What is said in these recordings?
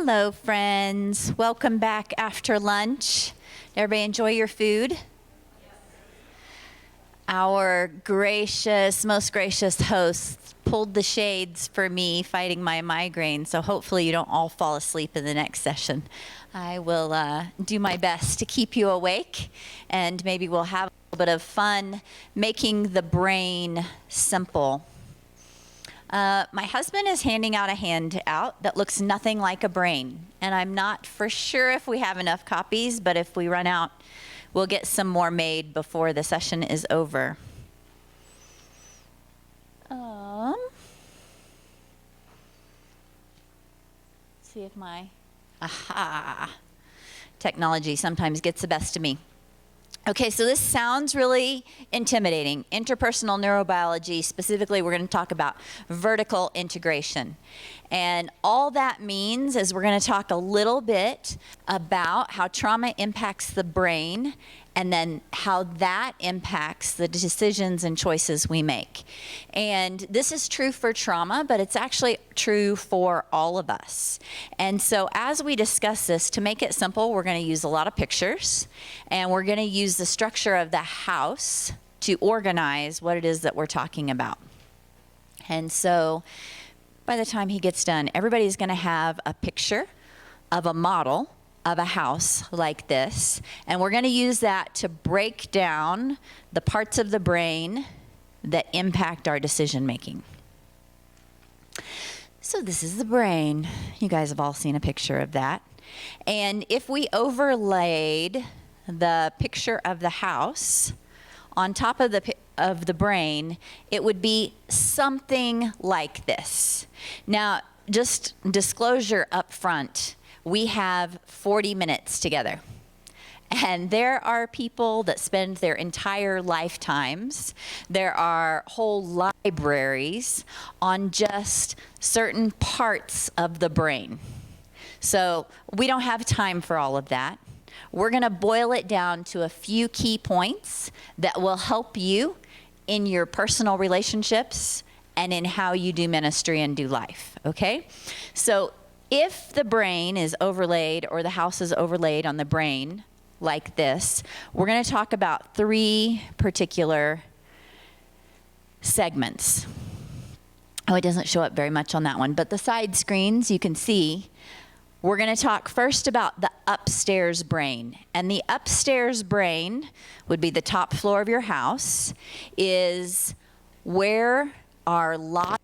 Hello, friends. Welcome back after lunch. Did everybody enjoy your food? Our gracious, most gracious host pulled the shades for me fighting my migraine, so hopefully you don't all fall asleep in the next session. I will do my best to keep you awake, and maybe we'll have a little bit of fun making the brain simple. My husband is handing out a handout that looks nothing like a brain, and I'm not for sure if we have enough copies, but if we run out, we'll get some more made before the session is over. See if technology sometimes gets the best of me. Okay, so this sounds really intimidating. Interpersonal neurobiology, specifically, we're going to talk about vertical integration. And all that means is we're going to talk a little bit about how trauma impacts the brain and then how that impacts the decisions and choices we make. And this is true for trauma, but it's actually true for all of us. And so as we discuss this, to make it simple, we're going to use a lot of pictures, and we're going to use the structure of the house to organize what it is that we're talking about. And so by the time he gets done, everybody's going to have a picture of a model of a house like this, and we're going to use that to break down the parts of the brain that impact our decision making. So this is the brain. You guys have all seen a picture of that. And if we overlaid the picture of the house on top of the brain, it would be something like this. Now, just disclosure up front, we have 40 minutes together. And there are people that spend their entire lifetimes, there are whole libraries on just certain parts of the brain. So we don't have time for all of that. We're going to boil it down to a few key points that will help you in your personal relationships and in how you do ministry and do life, okay? So if the brain is overlaid, or the house is overlaid on the brain like this, we're going to talk about 3 particular segments. Oh, it doesn't show up very much on that one, but the side screens you can see. We're going to talk first about the upstairs brain. And the upstairs brain would be the top floor of your house, is where our logic,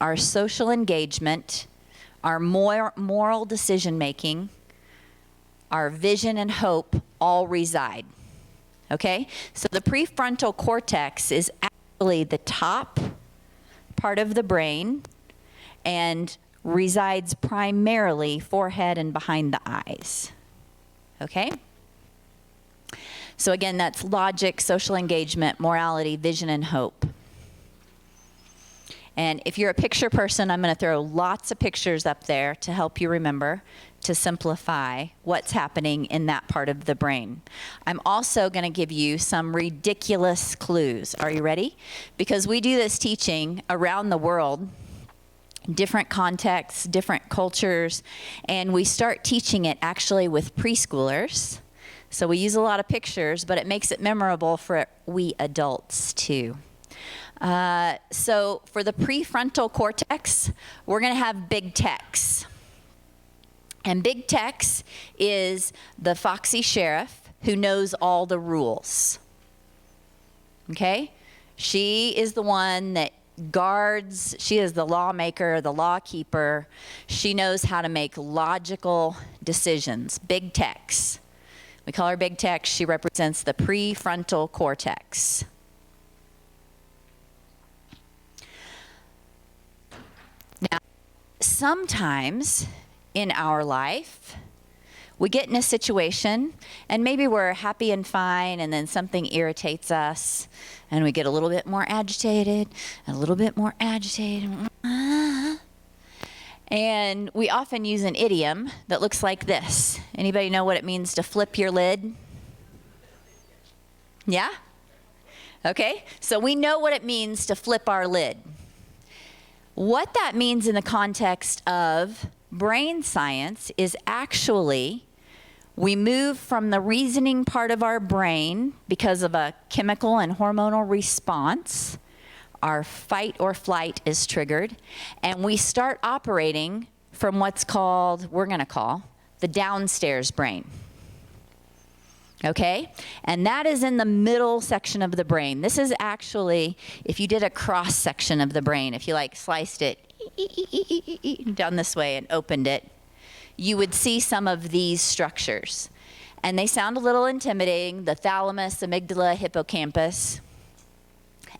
our social engagement, our moral decision making, our vision and hope all reside. Okay? So the prefrontal cortex is actually the top part of the brain and resides primarily forehead and behind the eyes. Okay? So again, that's logic, social engagement, morality, vision, and hope. And if you're a picture person, I'm going to throw lots of pictures up there to help you remember, to simplify what's happening in that part of the brain. I'm also going to give you some ridiculous clues. Are you ready? Because we do this teaching around the world, different contexts, different cultures, and we start teaching it actually with preschoolers. So we use a lot of pictures, but it makes it memorable for we adults too. So for the prefrontal cortex, we're going to have big tex. And big tex is the foxy sheriff who knows all the rules. Okay? She is the one that guards, she is the lawmaker, the lawkeeper. She knows how to make logical decisions. Big tex. We call her big tex. She represents the prefrontal cortex. Now, sometimes in our life, we get in a situation and maybe we're happy and fine, and then something irritates us and we get a little bit more agitated, and a little bit more agitated. And we often use an idiom that looks like this. Anybody know what it means to flip your lid? Yeah? Okay, so we know what it means to flip our lid. What that means in the context of brain science is actually, we move from the reasoning part of our brain because of a chemical and hormonal response. Our fight or flight is triggered, and we start operating from what's called, we're going to call, the downstairs brain. Okay? And that is in the middle section of the brain. This is actually, if you did a cross section of the brain, if you like sliced it down this way and opened it, you would see some of these structures. And they sound a little intimidating: the thalamus, amygdala, hippocampus.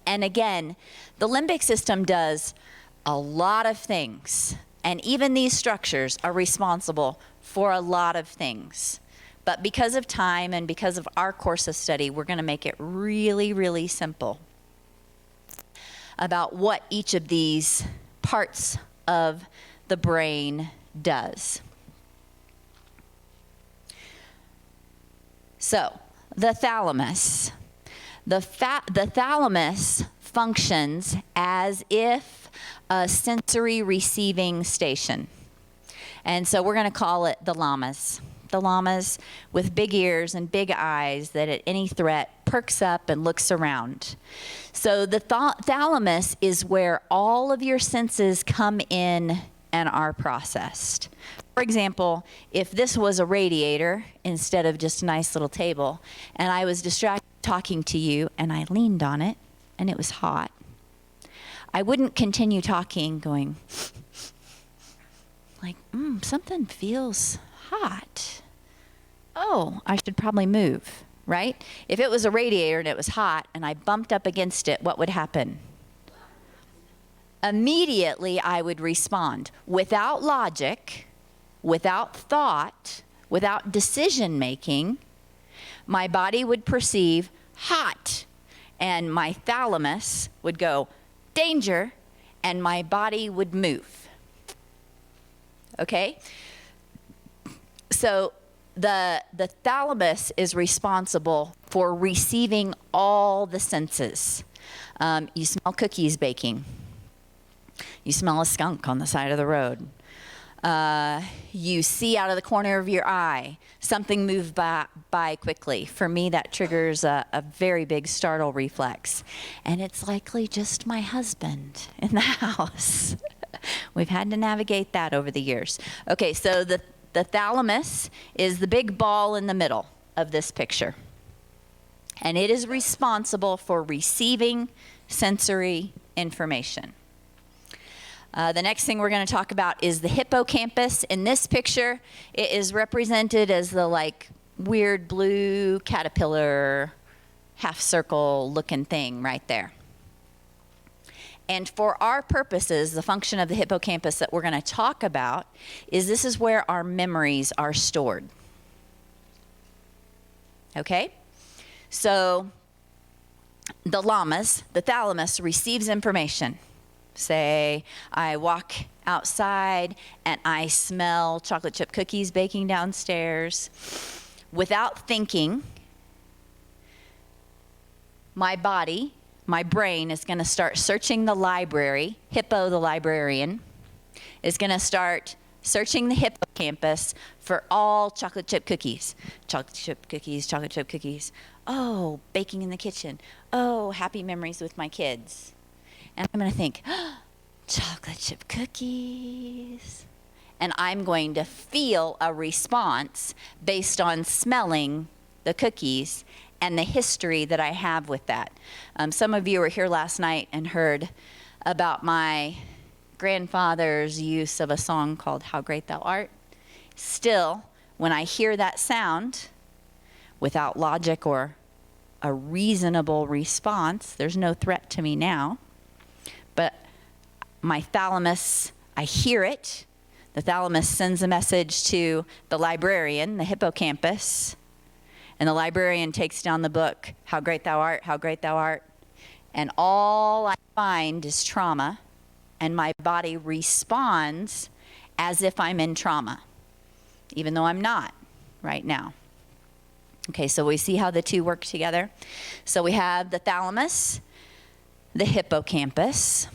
And again, the limbic system does a lot of things. And even these structures are responsible for a lot of things. But because of time and because of our course of study, we're going to make it really, really simple about what each of these parts of the brain does. So, the thalamus. The thalamus functions as if a sensory receiving station. And so we're going to call it the llamas. The llamas with big ears and big eyes that at any threat perks up and looks around. So the thalamus is where all of your senses come in and are processed. For example, if this was a radiator instead of just a nice little table, and I was distracted talking to you and I leaned on it and it was hot, I wouldn't continue talking going like, something feels hot. Oh, I should probably move, right? If it was a radiator and it was hot and I bumped up against it, what would happen? Immediately I would respond without logic, without thought, without decision making. My body would perceive hot, and my thalamus would go danger, and my body would move. Okay? So the thalamus is responsible for receiving all the senses. You smell cookies baking. You smell a skunk on the side of the road. You see out of the corner of your eye something move by quickly. For me, that triggers a very big startle reflex. And it's likely just my husband in the house. We've had to navigate that over the years. Okay, so the thalamus is the big ball in the middle of this picture. And it is responsible for receiving sensory information. The next thing we're going to talk about is the hippocampus. In this picture, it is represented as the weird blue caterpillar, half circle looking thing right there. And for our purposes, the function of the hippocampus that we're going to talk about is this is where our memories are stored. Okay? So the thalamus receives information. Say, I walk outside and I smell chocolate chip cookies baking downstairs. Without thinking, my brain is going to start searching the library. Hippo, the librarian, is going to start searching the hippocampus for all chocolate chip cookies. Chocolate chip cookies, chocolate chip cookies. Oh, baking in the kitchen. Oh, happy memories with my kids. And I'm going to think, chocolate chip cookies. And I'm going to feel a response based on smelling the cookies and the history that I have with that. Some of you were here last night and heard about my grandfather's use of a song called How Great Thou Art. Still, when I hear that sound, without logic or a reasonable response, there's no threat to me now. But my thalamus, I hear it. The thalamus sends a message to the librarian, the hippocampus, and the librarian takes down the book, How Great Thou Art, How Great Thou Art. And all I find is trauma, and my body responds as if I'm in trauma, even though I'm not right now. Okay, so we see how the two work together. So we have the thalamus, the hippocampus,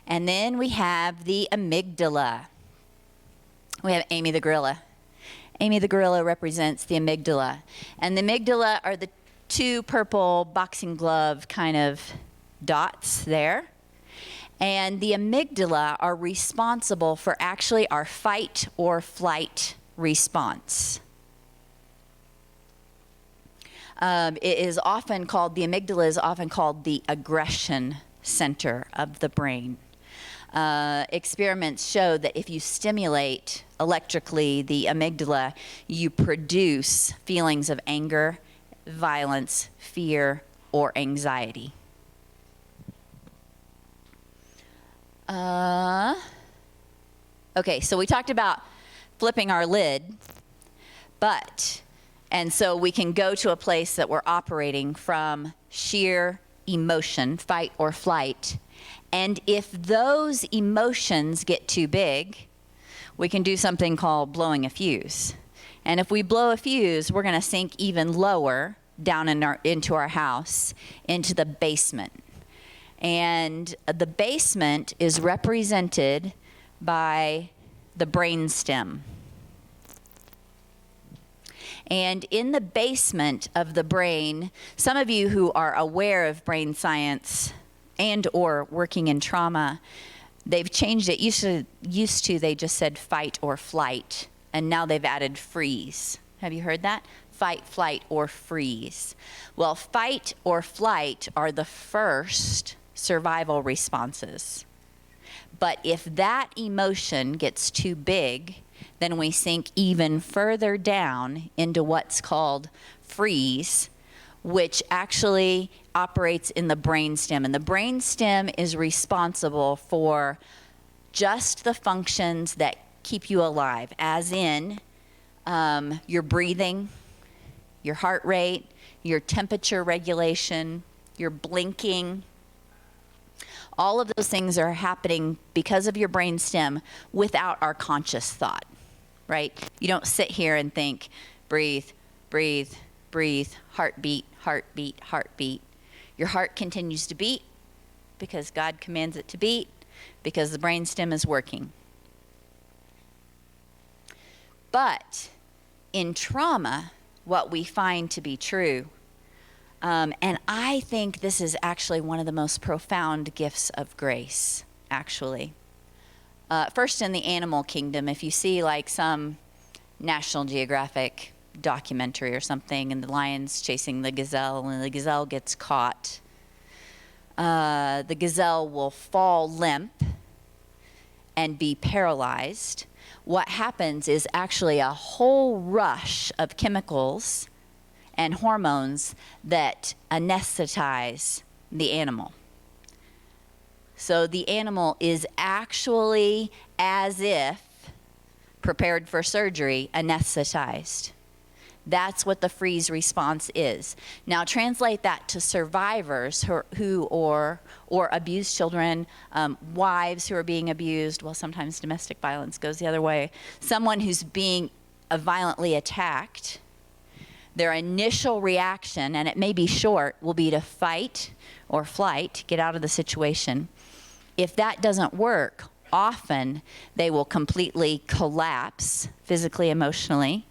And then we have the amygdala. We have Amy the gorilla. Amy the gorilla represents the amygdala. And the amygdala are the two purple boxing glove kind of dots there. And the amygdala are responsible for actually our fight or flight response. The amygdala is often called the aggression center of the brain. Experiments show that if you stimulate electrically the amygdala, you produce feelings of anger, violence, fear, or anxiety. Okay, so we talked about flipping our lid, and so we can go to a place that we're operating from sheer emotion, fight or flight. And if those emotions get too big, we can do something called blowing a fuse. And if we blow a fuse, we're going to sink even lower down into our house, into the basement. And the basement is represented by the brainstem. And in the basement of the brain, some of you who are aware of brain science and or working in trauma, they've changed it. Used to they just said fight or flight, and now they've added freeze. Have you heard that? Fight, flight, or freeze. Well, fight or flight are the first survival responses. But if that emotion gets too big, then we sink even further down into what's called freeze, which actually operates in the brainstem. And the brainstem is responsible for just the functions that keep you alive, as in your breathing, your heart rate, your temperature regulation, your blinking. All of those things are happening because of your brainstem without our conscious thought, right? You don't sit here and think, breathe, breathe, breathe, heartbeat, heartbeat, heartbeat. Your heart continues to beat because God commands it to beat, because the brainstem is working. But in trauma, what we find to be true, and I think this is actually one of the most profound gifts of grace, actually. First, in the animal kingdom, if you see like some National Geographic documentary or something, and the lion's chasing the gazelle, and the gazelle gets caught, the gazelle will fall limp and be paralyzed. What happens is actually a whole rush of chemicals and hormones that anesthetize the animal. So the animal is actually, as if prepared for surgery, anesthetized. That's what the freeze response is. Now translate that to survivors or abused children, wives who are being abused. Well, sometimes domestic violence goes the other way. Someone who's being violently attacked. Their initial reaction, and it may be short, will be to fight or flight, get out of the situation. If that doesn't work, often they will completely collapse physically, emotionally.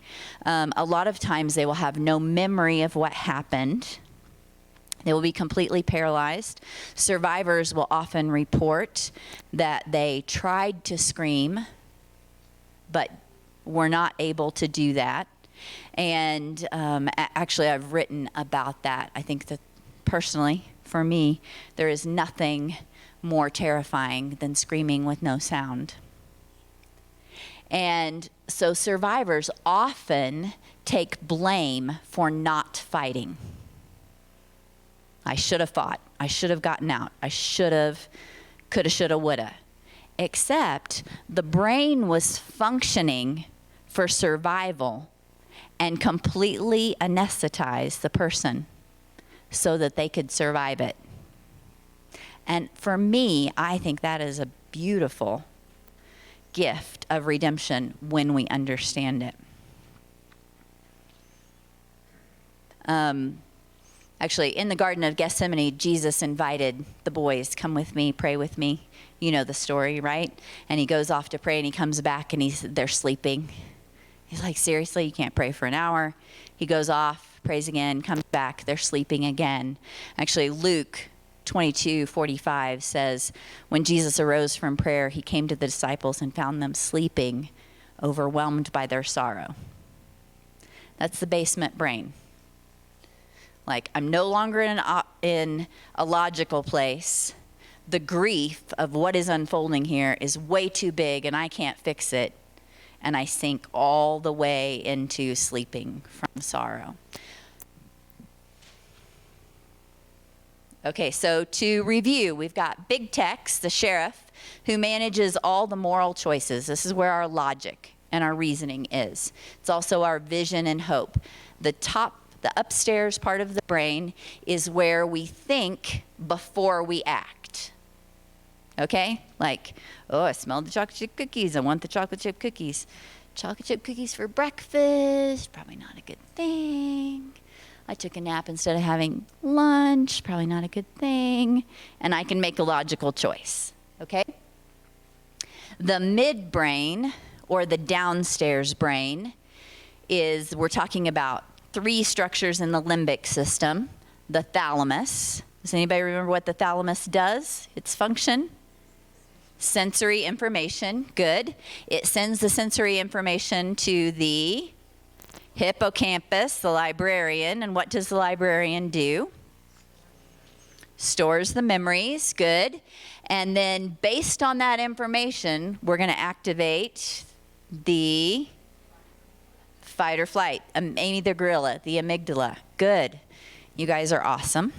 A lot of times they will have no memory of what happened. They will be completely paralyzed. Survivors will often report that they tried to scream, but were not able to do that. And actually, I've written about that. I think that personally, for me, there is nothing more terrifying than screaming with no sound. And so survivors often take blame for not fighting. I should have fought. I should have gotten out. I should have, coulda, shoulda, woulda. Except the brain was functioning for survival and completely anesthetize the person so that they could survive it. And for me, I think that is a beautiful gift of redemption when we understand it. Actually, in the Garden of Gethsemane, Jesus invited the boys, come with me, pray with me. You know the story, right? And he goes off to pray, and he comes back, and they're sleeping. He's like, seriously, you can't pray for an hour? He goes off, prays again, comes back, they're sleeping again. Actually, Luke 22:45 says, when Jesus arose from prayer, he came to the disciples and found them sleeping, overwhelmed by their sorrow. That's the basement brain. Like, I'm no longer in a logical place. The grief of what is unfolding here is way too big, and I can't fix it. And I sink all the way into sleeping from sorrow. Okay, so to review, we've got Big Tex, the sheriff, who manages all the moral choices. This is where our logic and our reasoning is. It's also our vision and hope. The upstairs part of the brain is where we think before we act. Okay? Like, oh, I smelled the chocolate chip cookies. I want the chocolate chip cookies. Chocolate chip cookies for breakfast. Probably not a good thing. I took a nap instead of having lunch. Probably not a good thing. And I can make a logical choice. Okay? The midbrain, or the downstairs brain, we're talking about 3 structures in the limbic system. The thalamus. Does anybody remember what the thalamus does? Its function? Sensory information. Good. It sends the sensory information to the hippocampus, the librarian. And what does the librarian do? Stores the memories. Good. And then based on that information, we're going to activate the fight or flight. Amy the gorilla, the amygdala. Good. You guys are awesome.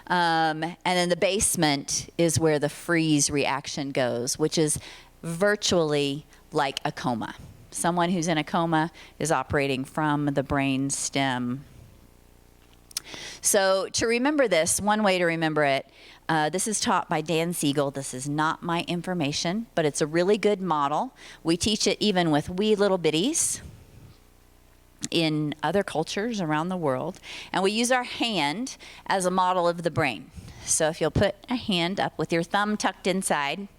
And then the basement is where the freeze reaction goes, which is virtually like a coma. Someone who's in a coma is operating from the brain stem. So to remember this, one way to remember it, this is taught by Dan Siegel. This is not my information, but it's a really good model. We teach it even with wee little bitties in other cultures around the world. And we use our hand as a model of the brain. So if you'll put a hand up with your thumb tucked inside,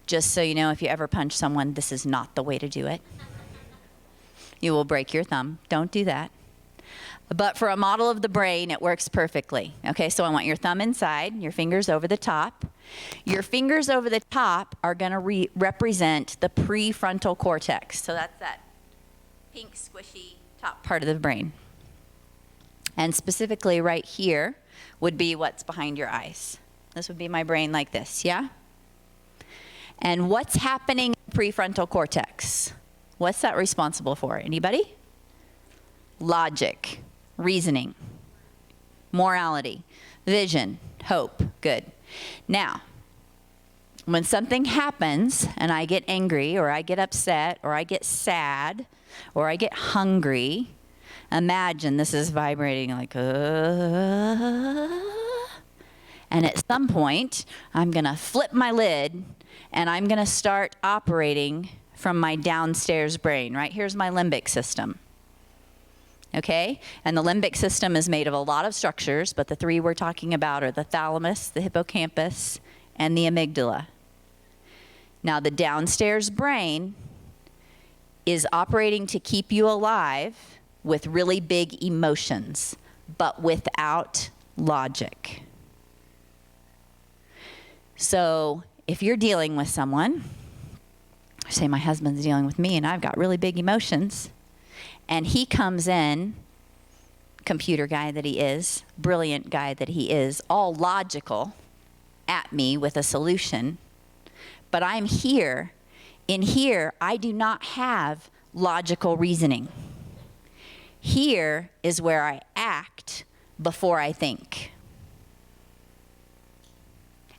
just so you know, if you ever punch someone, this is not the way to do it. You will break your thumb. Don't do that. But for a model of the brain, it works perfectly. Okay, so I want your thumb inside, your fingers over the top. Your fingers over the top are going to represent the prefrontal cortex. So that's that pink, squishy top part of the brain. And specifically right here would be what's behind your eyes. This would be my brain like this, yeah? And what's happening in the prefrontal cortex? What's that responsible for? Anybody? Logic. Reasoning, morality, vision, hope. Good. Now, when something happens and I get angry or I get upset or I get sad or I get hungry, imagine this is vibrating like, and at some point, I'm going to flip my lid and I'm going to start operating from my downstairs brain. Right here's my limbic system. Okay? And the limbic system is made of a lot of structures, but the 3 we're talking about are the thalamus, the hippocampus, and the amygdala. Now, the downstairs brain is operating to keep you alive with really big emotions, but without logic. So, if you're dealing with someone, say my husband's dealing with me and I've got really big emotions, and he comes in, computer guy that he is, brilliant guy that he is, all logical at me with a solution. But I'm here. In here, I do not have logical reasoning. Here is where I act before I think.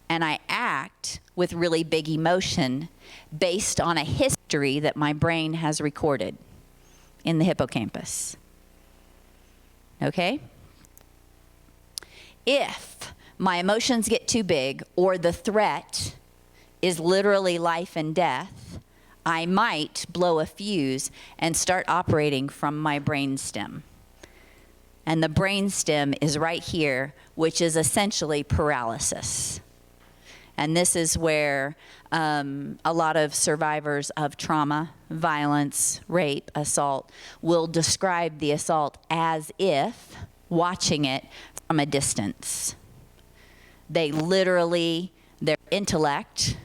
And I act with really big emotion based on a history that my brain has recorded in the hippocampus. Okay? If my emotions get too big or the threat is literally life and death, I might blow a fuse and start operating from my brainstem. And the brainstem is right here, which is essentially paralysis. And this is where a lot of survivors of trauma, violence, rape, assault will describe the assault as if watching it from a distance. They literally, their intellect,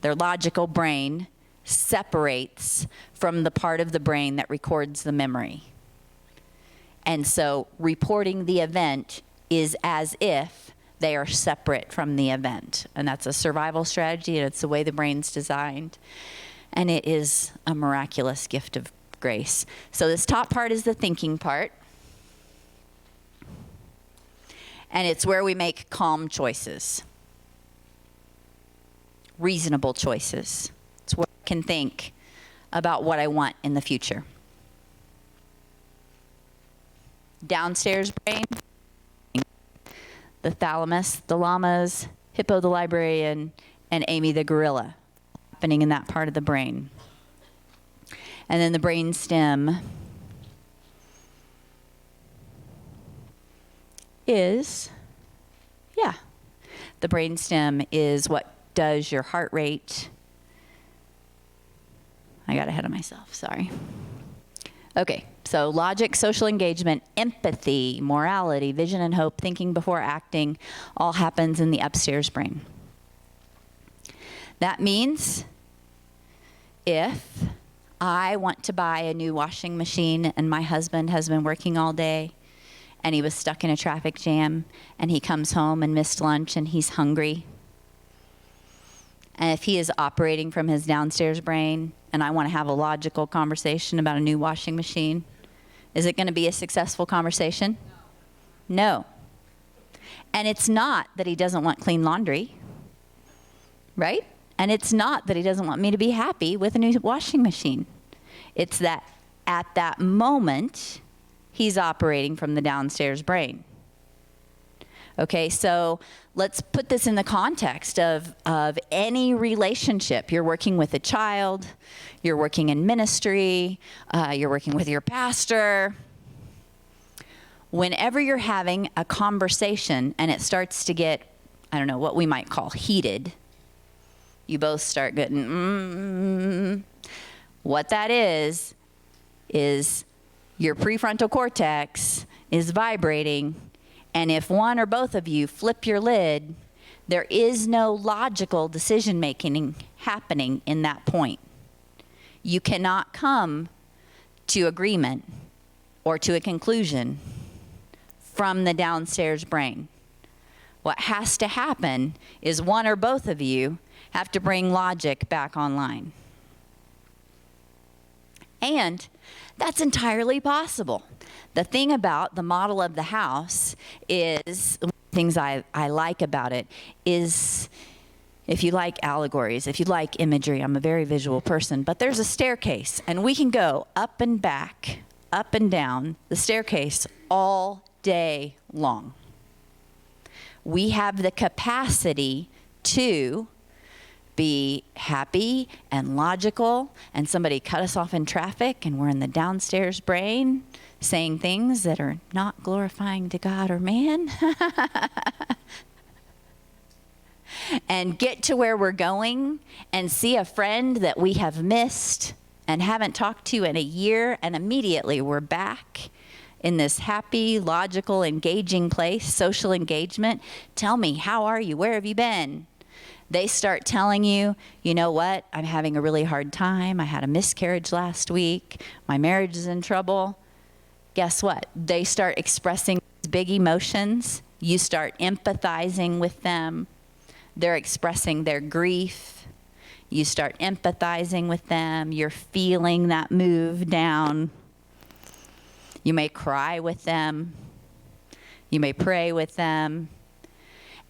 their logical brain separates from the part of the brain that records the memory. And so reporting the event is as if they are separate from the event. And that's a survival strategy, and it's the way the brain's designed. And it is a miraculous gift of grace. So this top part is the thinking part. And it's where we make calm choices, reasonable choices. It's where I can think about what I want in the future. Downstairs brain, the thalamus, the llamas, Hippo the librarian, and Amy the gorilla, happening in that part of the brain. And then the brain stem is, the brain stem is what does your heart rate. I got ahead of myself, sorry. Okay, so logic, social engagement, empathy, morality, vision and hope, thinking before acting, all happens in the upstairs brain. That means if I want to buy a new washing machine and my husband has been working all day and he was stuck in a traffic jam and he comes home and missed lunch and he's hungry, and if he is operating from his downstairs brain and I want to have a logical conversation about a new washing machine, is it going to be a successful conversation? No. And it's not that he doesn't want clean laundry, right? And it's not that he doesn't want me to be happy with a new washing machine. It's that at that moment, he's operating from the downstairs brain. Okay, so let's put this in the context of any relationship. You're working with a child, you're working in ministry, you're working with your pastor. Whenever you're having a conversation and it starts to get, I don't know, what we might call heated, you both start getting, What that is your prefrontal cortex is vibrating. And if one or both of you flip your lid, there is no logical decision making happening in that point. You cannot come to agreement or to a conclusion from the downstairs brain. What has to happen is one or both of you have to bring logic back online. And that's entirely possible. The thing about the model of the house is, one of the things I like about it is, if you like allegories, if you like imagery, I'm a very visual person, but there's a staircase and we can go up and back, up and down the staircase all day long. We have the capacity to be happy and logical, and somebody cut us off in traffic and we're in the downstairs brain saying things that are not glorifying to God or man. And get to where we're going and see a friend that we have missed and haven't talked to in a year, and immediately we're back in this happy, logical, engaging place, social engagement. Tell me, how are you? Where have you been? They start telling you, you know what, I'm having a really hard time. I had a miscarriage last week. My marriage is in trouble. Guess what? They start expressing big emotions. You start empathizing with them. They're expressing their grief. You start empathizing with them. You're feeling that move down. You may cry with them. You may pray with them.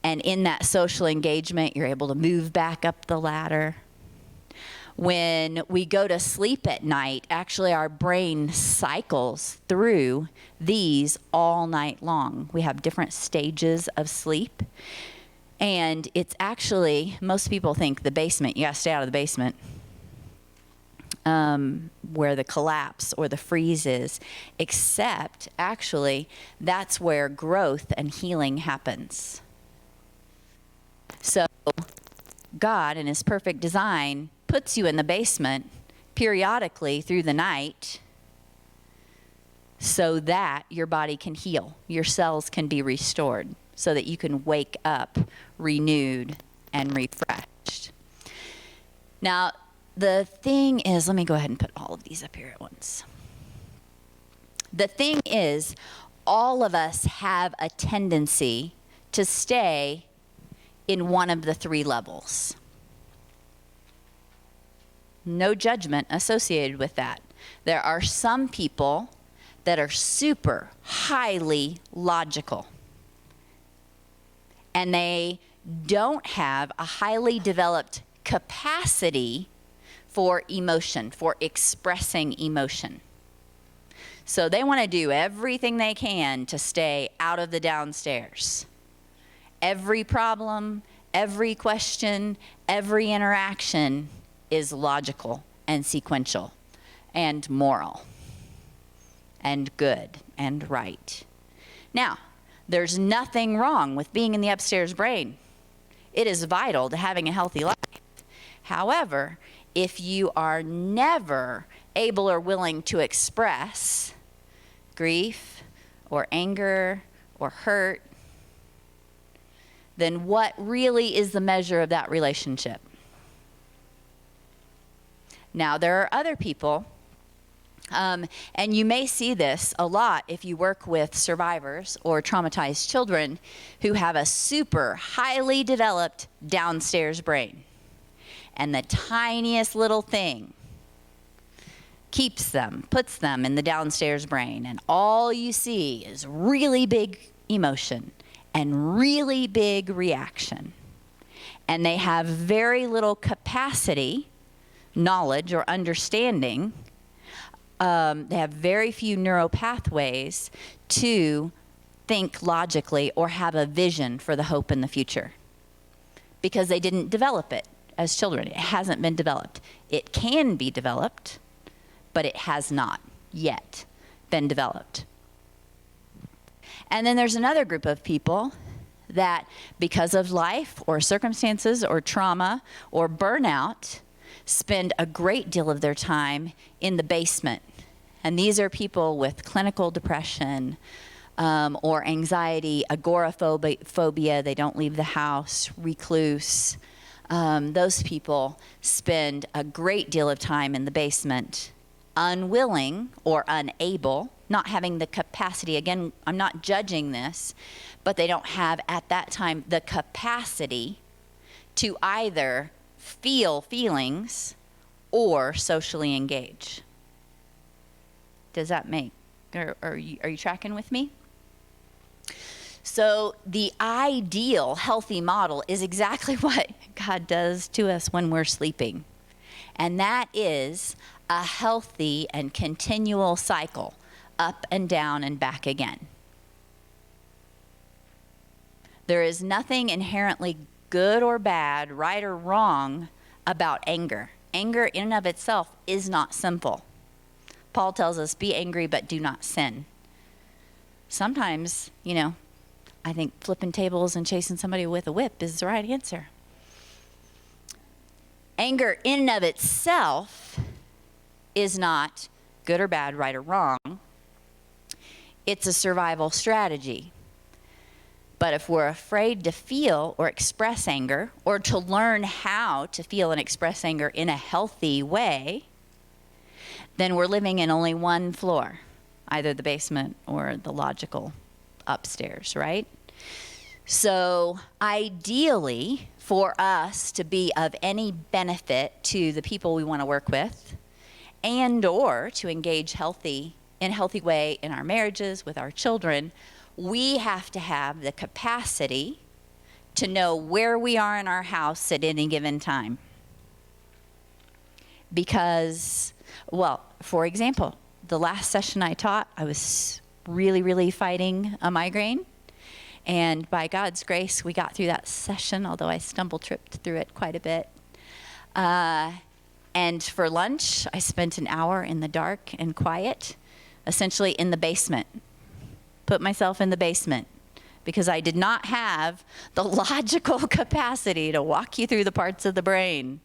And in that social engagement, you're able to move back up the ladder. When we go to sleep at night, actually our brain cycles through these all night long. We have different stages of sleep. And it's actually, most people think the basement, you gotta stay out of the basement. where the collapse or the freeze is, except actually that's where growth and healing happens. So God, in his perfect design, puts you in the basement periodically through the night so that your body can heal, your cells can be restored, so that you can wake up renewed and refreshed. Now, the thing is, let me go ahead and put all of these up here at once. The thing is, all of us have a tendency to stay in one of the three levels. No judgment associated with that. There are some people that are super highly logical, and they don't have a highly developed capacity for emotion, for expressing emotion. So they want to do everything they can to stay out of the downstairs. Every problem, every question, every interaction is logical and sequential and moral and good and right. Now, there's nothing wrong with being in the upstairs brain. It is vital to having a healthy life. However, if you are never able or willing to express grief or anger or hurt, then what really is the measure of that relationship? Now, there are other people, and you may see this a lot if you work with survivors or traumatized children who have a super highly developed downstairs brain. And the tiniest little thing keeps them, puts them in the downstairs brain. And all you see is really big emotion and really big reaction. And they have very little capacity, knowledge, or understanding. They have very few neural pathways to think logically or have a vision for the hope in the future, because they didn't develop it as children. It hasn't been developed. It can be developed, but it has not yet been developed. And then there's another group of people that, because of life or circumstances or trauma or burnout, spend a great deal of their time in the basement. And these are people with clinical depression or anxiety, agoraphobia. They don't leave the house, recluse. Those people spend a great deal of time in the basement, unwilling or unable, not having the capacity. Again, I'm not judging this, but they don't have at that time the capacity to either feel feelings or socially engage. Does that make, are you tracking with me? So the ideal healthy model is exactly what God does to us when we're sleeping. And that is a healthy and continual cycle, up and down and back again. There is nothing inherently good or bad, right or wrong about anger. Anger in and of itself is not sinful. Paul tells us, be angry, but do not sin. Sometimes, I think flipping tables and chasing somebody with a whip is the right answer. Anger in and of itself is not good or bad, right or wrong. It's a survival strategy. But if we're afraid to feel or express anger, or to learn how to feel and express anger in a healthy way, then we're living in only one floor, either the basement or the logical upstairs, right? So ideally, for us to be of any benefit to the people we want to work with, and or to engage in a healthy way in our marriages, with our children, we have to have the capacity to know where we are in our house at any given time. Because, for example, the last session I taught, I was really, really fighting a migraine. And by God's grace, we got through that session, although I tripped through it quite a bit. And for lunch, I spent an hour in the dark and quiet, essentially in the basement. Put myself in the basement because I did not have the logical capacity to walk you through the parts of the brain.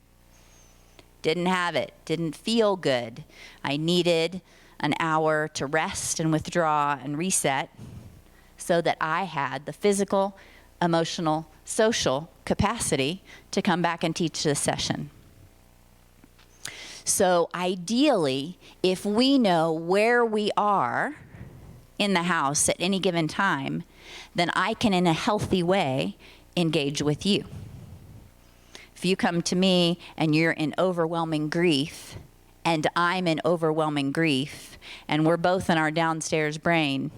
Didn't have it. Didn't feel good. I needed an hour to rest and withdraw and reset so that I had the physical, emotional, social capacity to come back and teach this session. So ideally, if we know where we are in the house at any given time, then I can, in a healthy way, engage with you. If you come to me and you're in overwhelming grief, and I'm in overwhelming grief, and we're both in our downstairs brain,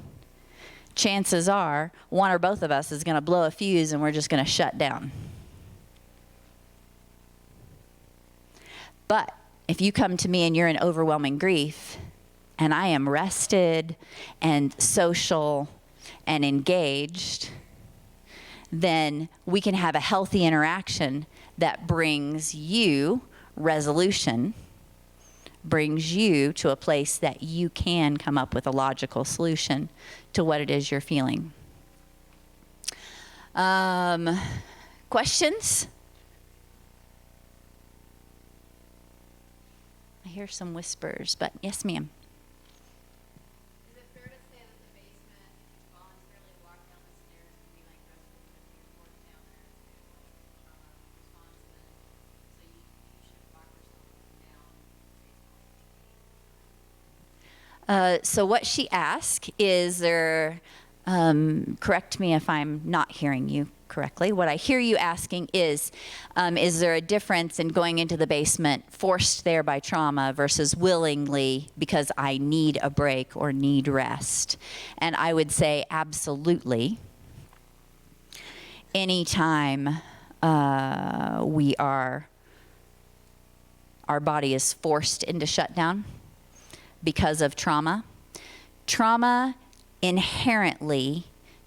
chances are one or both of us is going to blow a fuse and we're just going to shut down. But if you come to me and you're in overwhelming grief, and I am rested and social and engaged, then we can have a healthy interaction that brings you resolution, brings you to a place that you can come up with a logical solution to what it is you're feeling. Questions? I hear some whispers, but yes, ma'am. Is it fair to say that the basement, if you voluntarily walk down the stairs, can be like restful because you're forced down there to like trauma response, so you should walk yourself down based on So what she asked is there, correct me if I'm not hearing you correctly. What I hear you asking is there a difference in going into the basement forced there by trauma versus willingly because I need a break or need rest? And I would say absolutely. Anytime our body is forced into shutdown because of trauma, trauma inherently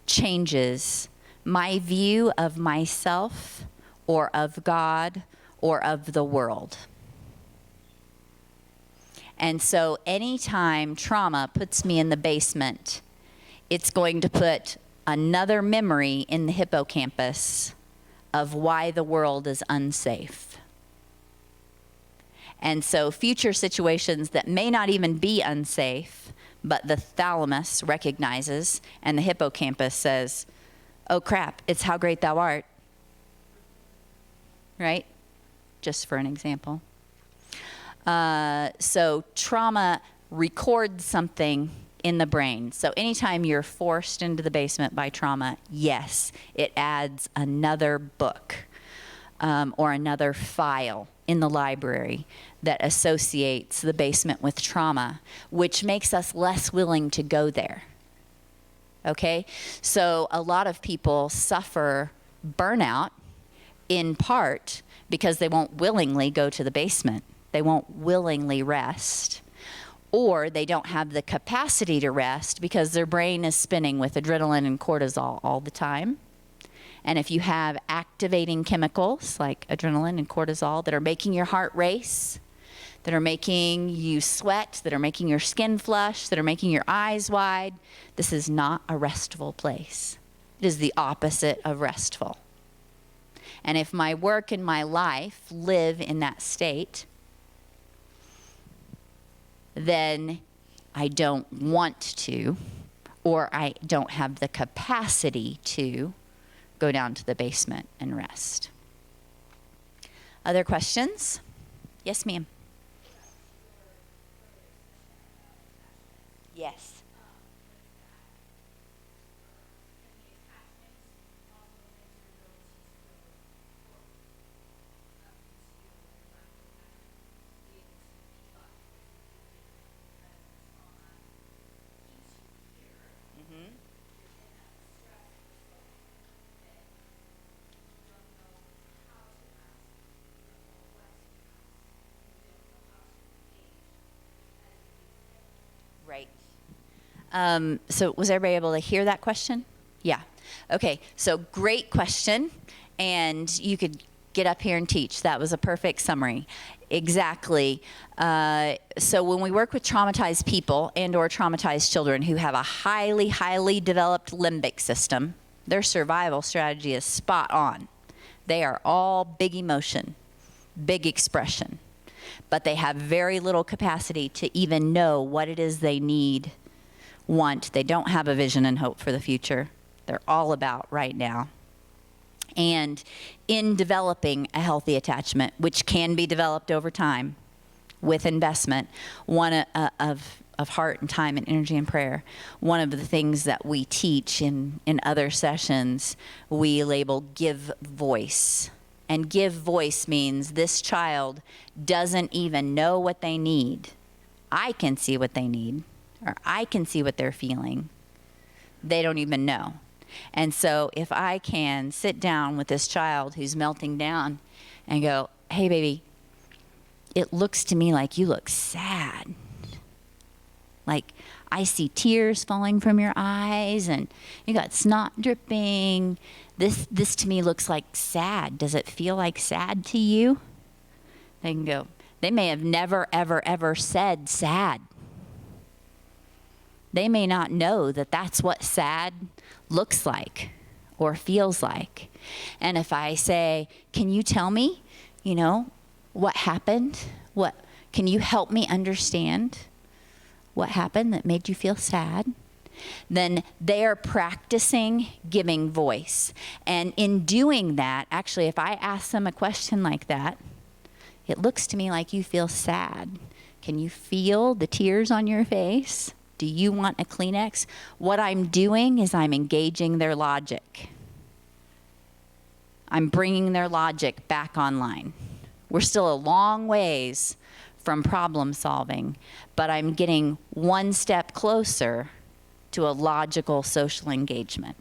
changes my view of myself or of God or of the world. And so anytime trauma puts me in the basement, it's going to put another memory in the hippocampus of why the world is unsafe. And so future situations that may not even be unsafe, but the thalamus recognizes and the hippocampus says, oh crap, it's how great thou art. Right? Just for an example. So trauma records something in the brain. So anytime you're forced into the basement by trauma, yes, it adds another book or another file in the library that associates the basement with trauma, which makes us less willing to go there. Okay? So a lot of people suffer burnout in part because they won't willingly go to the basement. They won't willingly rest. Or they don't have the capacity to rest because their brain is spinning with adrenaline and cortisol all the time. And if you have activating chemicals like adrenaline and cortisol that are making your heart race, that are making you sweat, that are making your skin flush, that are making your eyes wide, this is not a restful place. It is the opposite of restful. And if my work and my life live in that state, then I don't want to, or I don't have the capacity to go down to the basement and rest. Other questions? Yes, ma'am. Yes. Right. So was everybody able to hear that question? Yeah. Okay. So great question. And you could get up here and teach. That was a perfect summary. Exactly. So when we work with traumatized people and or traumatized children who have a highly, highly developed limbic system, their survival strategy is spot on. They are all big emotion, big expression, but they have very little capacity to even know what it is they need, want. They don't have a vision and hope for the future. They're all about right now. And in developing a healthy attachment, which can be developed over time with investment, one of heart and time and energy and prayer, one of the things that we teach in other sessions, we label give voice. And give voice means this child doesn't even know what they need. I can see what they need, or I can see what they're feeling. They don't even know. And so if I can sit down with this child who's melting down and go, hey, baby, it looks to me like you look sad. Like I see tears falling from your eyes and you got snot dripping. This to me looks like sad. Does it feel like sad to you? They can go, they may have never, ever, ever said sad. They may not know that that's what sad looks like or feels like. And if I say, can you tell me, what happened? Can you help me understand what happened that made you feel sad? Then they are practicing giving voice. And in doing that, actually, if I ask them a question like that, it looks to me like you feel sad. Can you feel the tears on your face? Do you want a Kleenex? What I'm doing is I'm engaging their logic. I'm bringing their logic back online. We're still a long ways from problem solving, but I'm getting one step closer to a logical social engagement.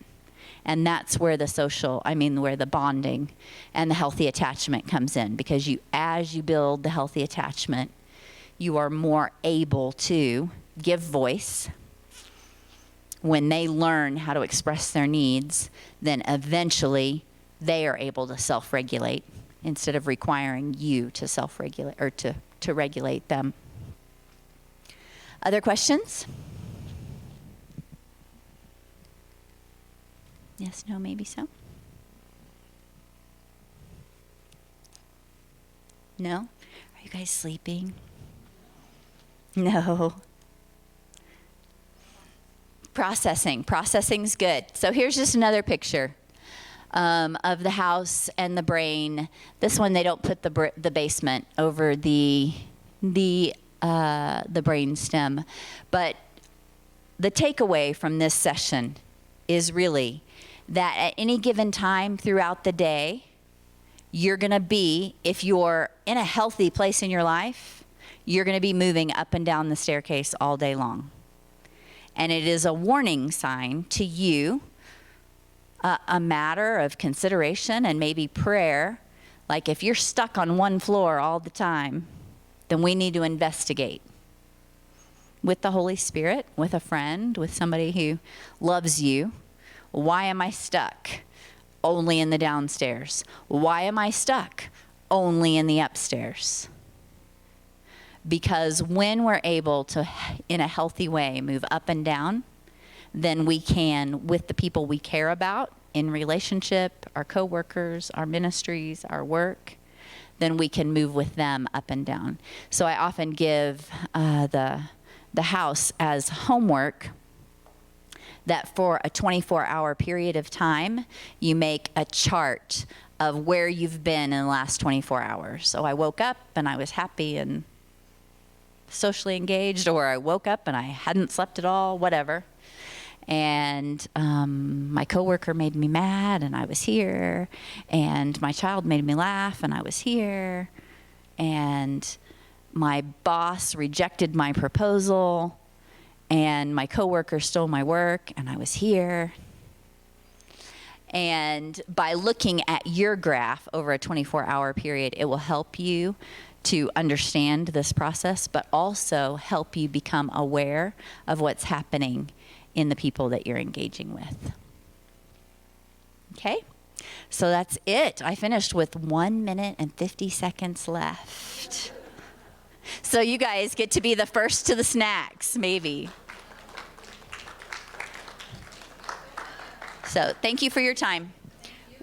And that's where where the bonding and the healthy attachment comes in, because as you build the healthy attachment, you are more able to give voice. When they learn how to express their needs, then eventually they are able to self-regulate instead of requiring you to self-regulate or to regulate them. Other questions? Yes, no, maybe so. No? Are you guys sleeping? No. Processing's good. So here's just another picture of the house and the brain. This one, they don't put the basement over the brain stem. But the takeaway from this session is really that at any given time throughout the day, you're going to be, if you're in a healthy place in your life, you're going to be moving up and down the staircase all day long. And it is a warning sign to you, a matter of consideration and maybe prayer. Like if you're stuck on one floor all the time, then we need to investigate with the Holy Spirit, with a friend, with somebody who loves you. Why am I stuck only in the downstairs? Why am I stuck only in the upstairs? Because when we're able to, in a healthy way, move up and down, then we can, with the people we care about in relationship, our coworkers, our ministries, our work, then we can move with them up and down. So I often give the house as homework that for a 24-hour period of time, you make a chart of where you've been in the last 24 hours. So I woke up and I was happy and socially engaged, or I woke up and I hadn't slept at all, whatever. And my coworker made me mad and I was here. And my child made me laugh and I was here. And my boss rejected my proposal. And my coworker stole my work and I was here. And by looking at your graph over a 24-hour period, it will help you to understand this process, but also help you become aware of what's happening in the people that you're engaging with. Okay? So that's it. I finished with 1 minute and 50 seconds left. So you guys get to be the first to the snacks, maybe. So thank you for your time.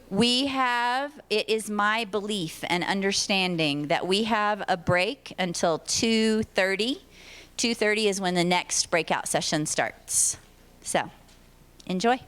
It is my belief and understanding that we have a break until 2:30. 2:30 is when the next breakout session starts. So enjoy.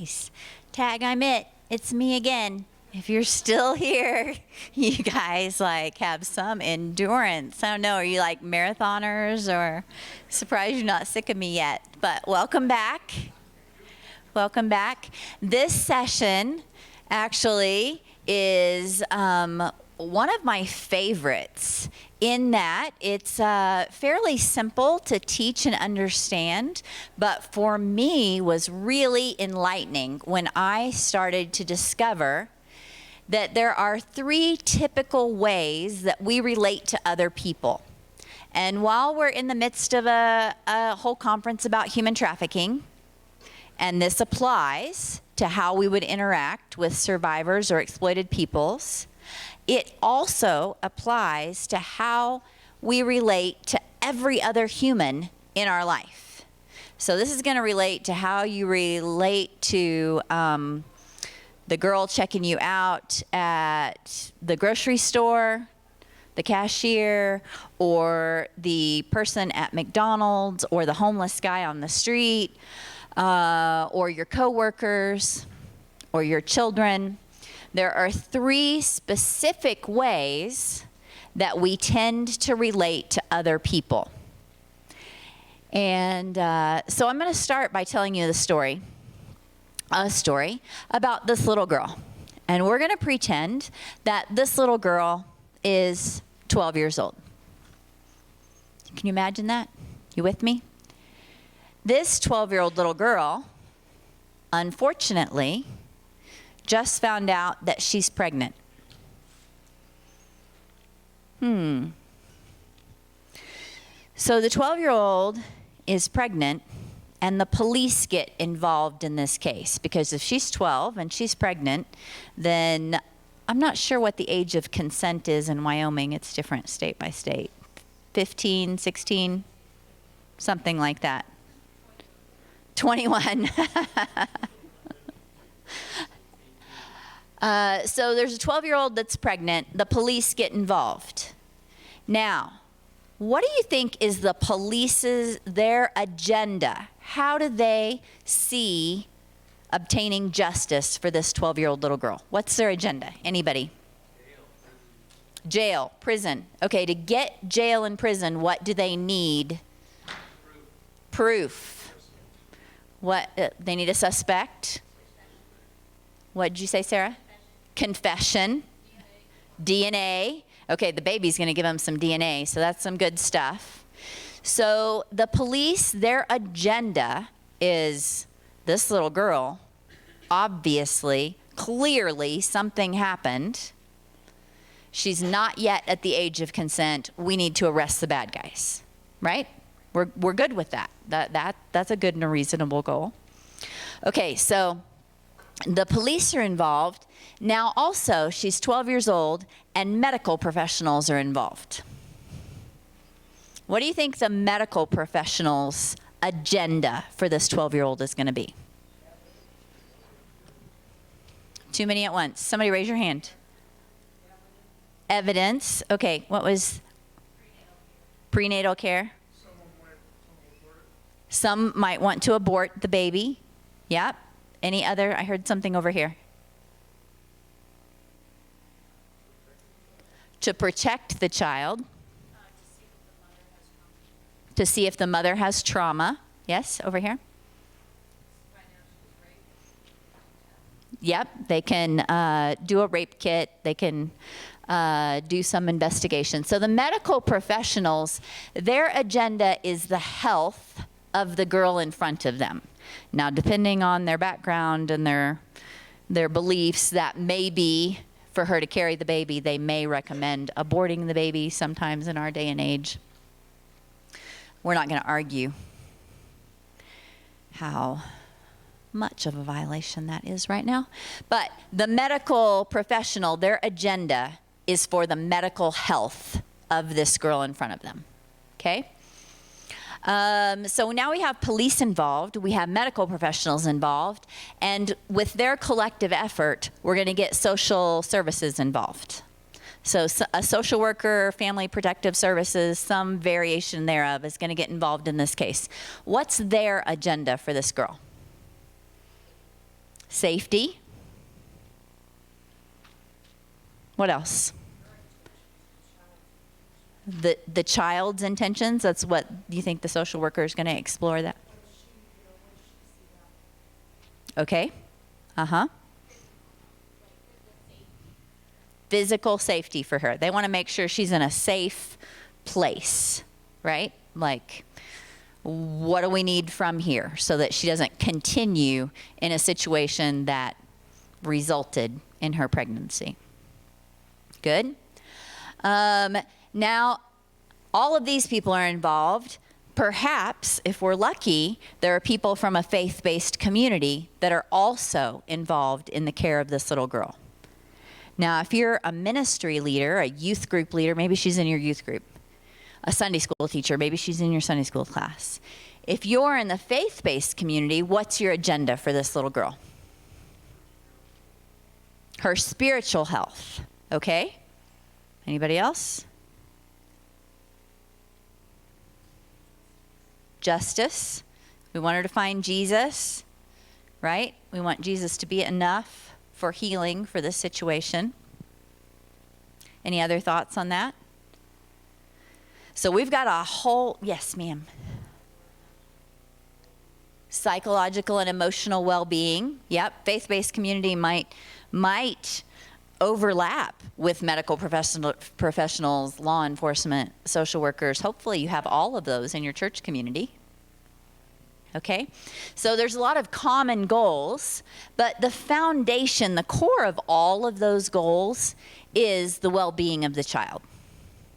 Nice. Tag, I'm it. It's me again. If you're still here, you guys like have some endurance. I don't know, are you like marathoners or surprised you're not sick of me yet? But welcome back. Welcome back. This session actually is one of my favorites in that it's fairly simple to teach and understand, but for me was really enlightening when I started to discover that there are 3 typical ways that we relate to other people. And while we're in the midst of a whole conference about human trafficking, and this applies to how we would interact with survivors or exploited peoples, it also applies to how we relate to every other human in our life. So this is going to relate to how you relate to the girl checking you out at the grocery store, the cashier, or the person at McDonald's, or the homeless guy on the street, or your coworkers, or your children. There are 3 specific ways that we tend to relate to other people. And so I'm going to start by telling you a story about this little girl. And we're going to pretend that this little girl is 12 years old. Can you imagine that? You with me? This 12-year-old little girl, unfortunately, just found out that she's pregnant. So the 12-year-old is pregnant, and the police get involved in this case, because if she's 12 and she's pregnant, then I'm not sure what the age of consent is in Wyoming. It's different state by state. 15, 16, something like that. 21. So there's a 12-year-old that's pregnant. The police get involved. Now, what do you think is the police's, their agenda? How do they see obtaining justice for this 12-year-old little girl? What's their agenda? Anybody? Jail, prison. Okay, to get jail and prison, what do they need? Proof. What, they need a suspect? What did you say, Sarah? Confession. DNA. Okay, the baby's going to give them some DNA, so that's some good stuff. So the police, their agenda is this little girl, obviously, clearly something happened. She's not yet at the age of consent. We need to arrest the bad guys, right? We're good with that. That's a good and a reasonable goal. Okay, so the police are involved. Now also, she's 12 years old, and medical professionals are involved. What do you think the medical professionals' agenda for this 12-year-old is going to be? Too many at once. Somebody raise your hand. Evidence. Okay, what was? Prenatal care. Some might want to abort the baby. Yep. Any other? I heard something over here. To protect the child. To see if the mother has trauma. Yes, over here. Yep, they can do a rape kit. They can do some investigation. So the medical professionals, their agenda is the health of the girl in front of them. Now, depending on their background and their beliefs, that may be for her to carry the baby. They may recommend aborting the baby sometimes in our day and age. We're not going to argue how much of a violation that is right now. But the medical professional, their agenda is for the medical health of this girl in front of them. Okay? So now we have police involved, we have medical professionals involved, and with their collective effort, we're going to get social services involved. So a social worker, family protective services, some variation thereof is going to get involved in this case. What's their agenda for this girl? Safety. What else? The child's intentions. That's what you think the social worker is going to explore that. Okay. Uh-huh. Physical safety for her. They want to make sure she's in a safe place, right? Like, what do we need from here so that she doesn't continue in a situation that resulted in her pregnancy? Good. Now, all of these people are involved. Perhaps, if we're lucky, there are people from a faith-based community that are also involved in the care of this little girl. Now, if you're a ministry leader, a youth group leader, maybe she's in your youth group. A Sunday school teacher, maybe she's in your Sunday school class. If you're in the faith-based community, what's your agenda for this little girl? Her spiritual health, okay? Anybody else? Justice. We want her to find Jesus, right? We want Jesus to be enough for healing for this situation. Any other thoughts on that? So we've got a whole, yes, ma'am. Psychological and emotional well-being. Yep, faith-based community might overlap with medical professionals, law enforcement, social workers. Hopefully you have all of those in your church community. Okay? So there's a lot of common goals, but the foundation, the core of all of those goals is the well-being of the child.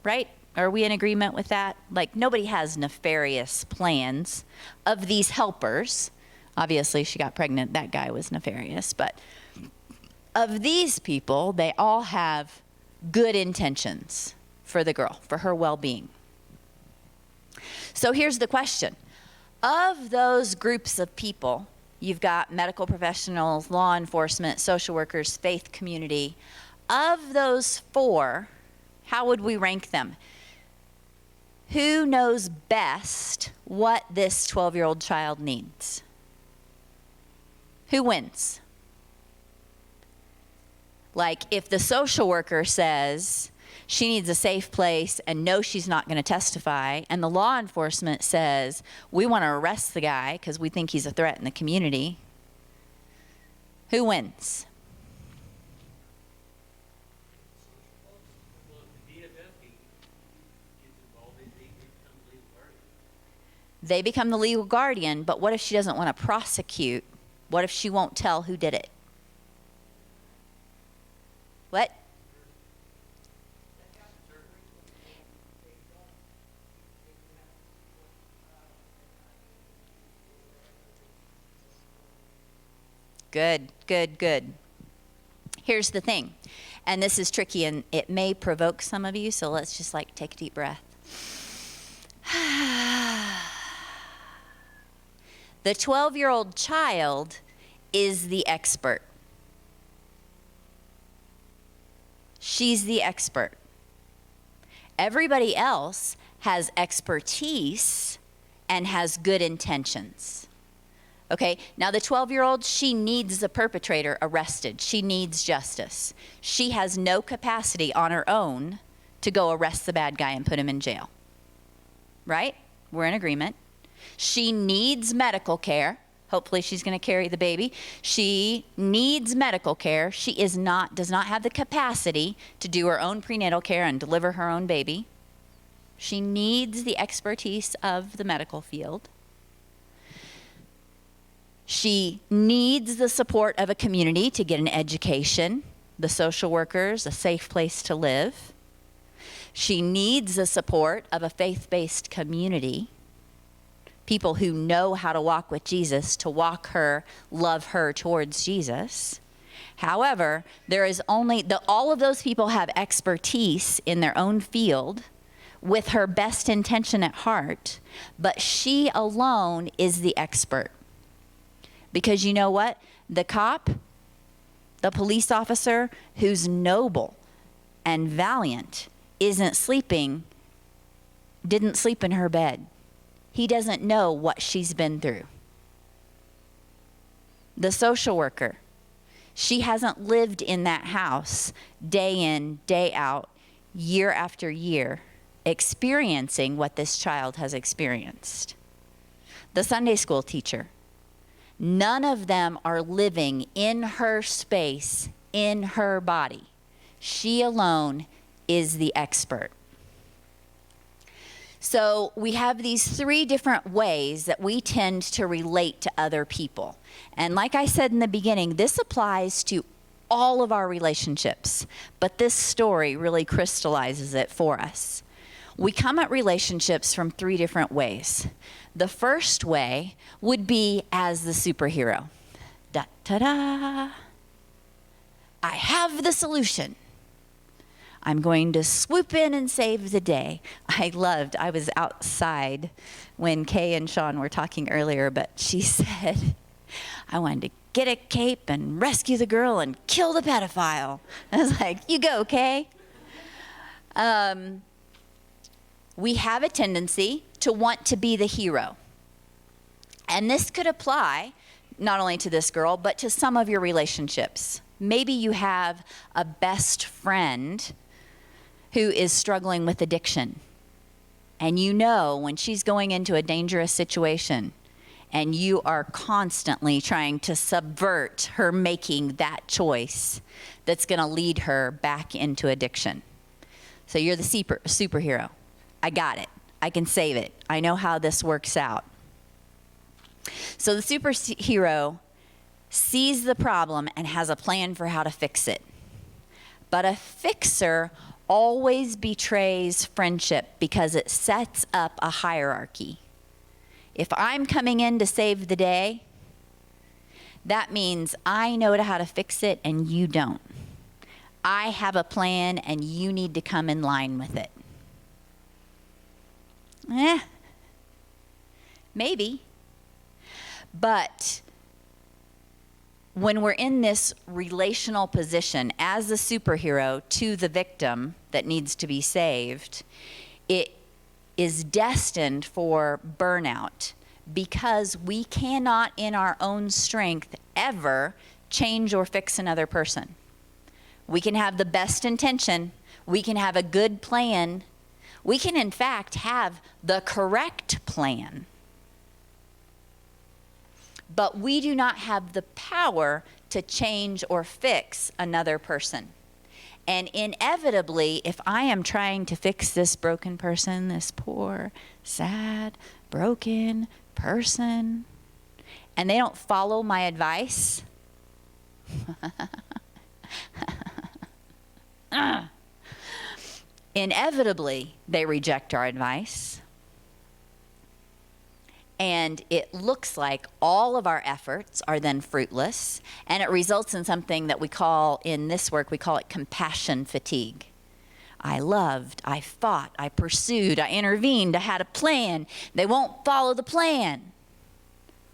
Right? Are we in agreement with that? Like, nobody has nefarious plans of these helpers. Obviously, she got pregnant. That guy was nefarious, but of these people, they all have good intentions for the girl, for her well-being. So here's the question. Of those groups of people, you've got medical professionals, law enforcement, social workers, faith community. Of those four, how would we rank them? Who knows best what this 12-year-old child needs? Who wins? Like, if the social worker says she needs a safe place and knows she's not going to testify, and the law enforcement says we want to arrest the guy because we think he's a threat in the community, who wins? They become the legal guardian, but what if she doesn't want to prosecute? What if she won't tell who did it? What? Good, good, good. Here's the thing, and this is tricky, and it may provoke some of you, so let's just like take a deep breath. The 12-year-old child is the expert. She's the expert. Everybody else has expertise and has good intentions. Okay, now the 12-year-old, she needs the perpetrator arrested. She needs justice. She has no capacity on her own to go arrest the bad guy and put him in jail. Right? We're in agreement. She needs medical care. Hopefully she's going to carry the baby. She needs medical care. She does not have the capacity to do her own prenatal care and deliver her own baby. She needs the expertise of the medical field. She needs the support of a community to get an education, the social workers, a safe place to live. She needs the support of a faith-based community, people who know how to walk with Jesus, to walk her, love her towards Jesus. However, there is all of those people have expertise in their own field with her best intention at heart, but she alone is the expert. Because you know what? The cop, the police officer who's noble and valiant didn't sleep in her bed. He doesn't know what she's been through. The social worker She hasn't lived in that house day in, day out, year after year, experiencing what this child has experienced. The Sunday school teacher, none of them are living in her space, in her body. She alone is the expert. So we have these three different ways that we tend to relate to other people. And like I said in the beginning, this applies to all of our relationships, but this story really crystallizes it for us. We come at relationships from three different ways. The first way would be as the superhero. Da ta da! I have the solution. I'm going to swoop in and save the day. I was outside when Kay and Sean were talking earlier, but she said, I wanted to get a cape and rescue the girl and kill the pedophile. I was like, you go, Kay. We have a tendency to want to be the hero. And this could apply not only to this girl, but to some of your relationships. Maybe you have a best friend who is struggling with addiction. And you know when she's going into a dangerous situation, and you are constantly trying to subvert her making that choice that's going to lead her back into addiction. So you're the superhero. I got it. I can save it. I know how this works out. So the superhero sees the problem and has a plan for how to fix it. But a fixer always betrays friendship because it sets up a hierarchy. If I'm coming in to save the day, that means I know how to fix it and you don't. I have a plan and you need to come in line with it. Maybe. But when we're in this relational position as the superhero to the victim that needs to be saved, it is destined for burnout because we cannot in our own strength ever change or fix another person. We can have the best intention, we can have a good plan, we can in fact have the correct plan. But we do not have the power to change or fix another person. And inevitably, if I am trying to fix this broken person, this poor, sad, broken person, and they don't follow my advice, inevitably, they reject our advice. And it looks like all of our efforts are then fruitless, and it results in something that we call, in this work, we call it compassion fatigue. I loved, I fought, I pursued, I intervened, I had a plan. They won't follow the plan.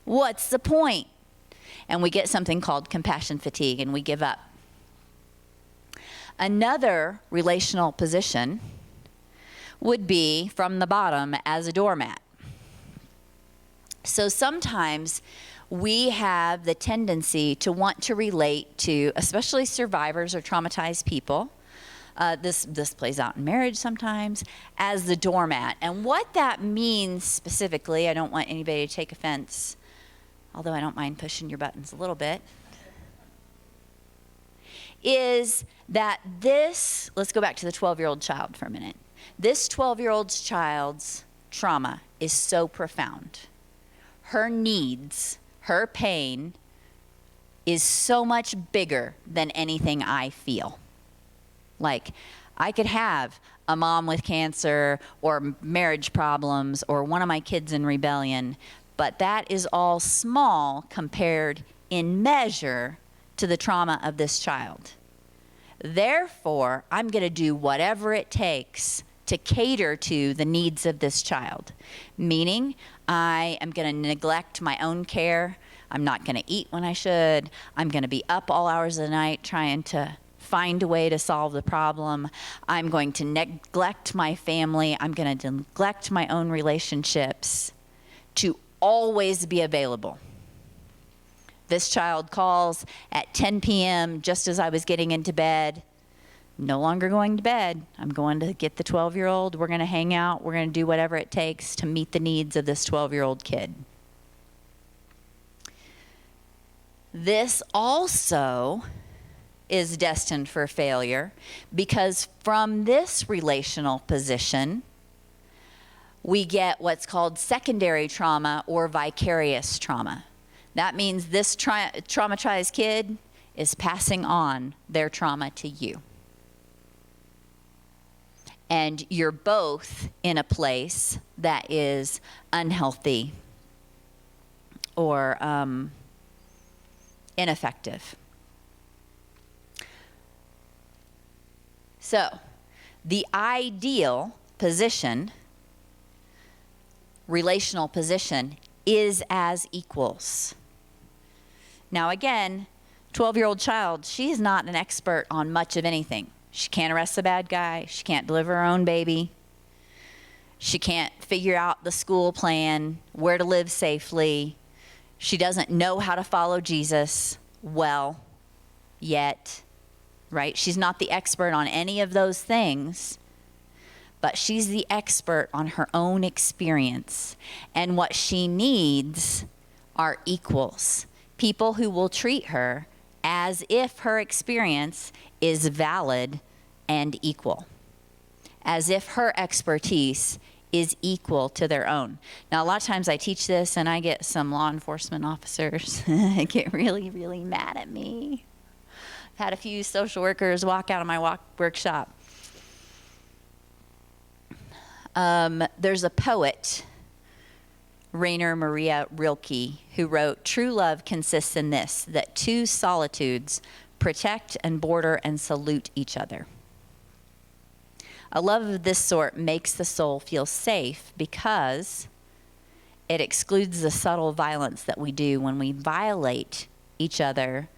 What's the point? And we get something called compassion fatigue, and we give up. Another relational position would be from the bottom as a doormat. So sometimes we have the tendency to want to relate to, especially survivors or traumatized people. This plays out in marriage sometimes, as the doormat. And what that means specifically, I don't want anybody to take offense, although I don't mind pushing your buttons a little bit, is that this, let's go back to the 12-year-old child for a minute. This 12-year-old child's trauma is so profound. Her needs, her pain is so much bigger than anything I feel. Like, I could have a mom with cancer or marriage problems or one of my kids in rebellion, but that is all small compared in measure to the trauma of this child. Therefore, I'm going to do whatever it takes to cater to the needs of this child. Meaning, I am going to neglect my own care. I'm not going to eat when I should. I'm going to be up all hours of the night trying to find a way to solve the problem. I'm going to neglect my family. I'm going to neglect my own relationships to always be available. This child calls at 10 p.m. just as I was getting into bed. No longer going to bed. I'm going to get the 12-year-old. We're going to hang out. We're going to do whatever it takes to meet the needs of this 12-year-old kid. This also is destined for failure because from this relational position, we get what's called secondary trauma or vicarious trauma. That means this traumatized kid is passing on their trauma to you. And you're both in a place that is unhealthy or ineffective. So, the ideal position, relational position, is as equals. Now again, 12-year-old child, she's not an expert on much of anything. She can't arrest a bad guy. She can't deliver her own baby. She can't figure out the school plan, where to live safely. She doesn't know how to follow Jesus well yet, right? She's not the expert on any of those things, but she's the expert on her own experience. And what she needs are equals, people who will treat her as if her experience is valid and equal, as if her expertise is equal to their own. Now, a lot of times I teach this and I get some law enforcement officers get really, really mad at me. I've had a few social workers walk out of my workshop. There's a poet, Rainer Maria Rilke, who wrote, "True love consists in this, that two solitudes protect and border and salute each other. A love of this sort makes the soul feel safe because it excludes the subtle violence that we do when we violate each other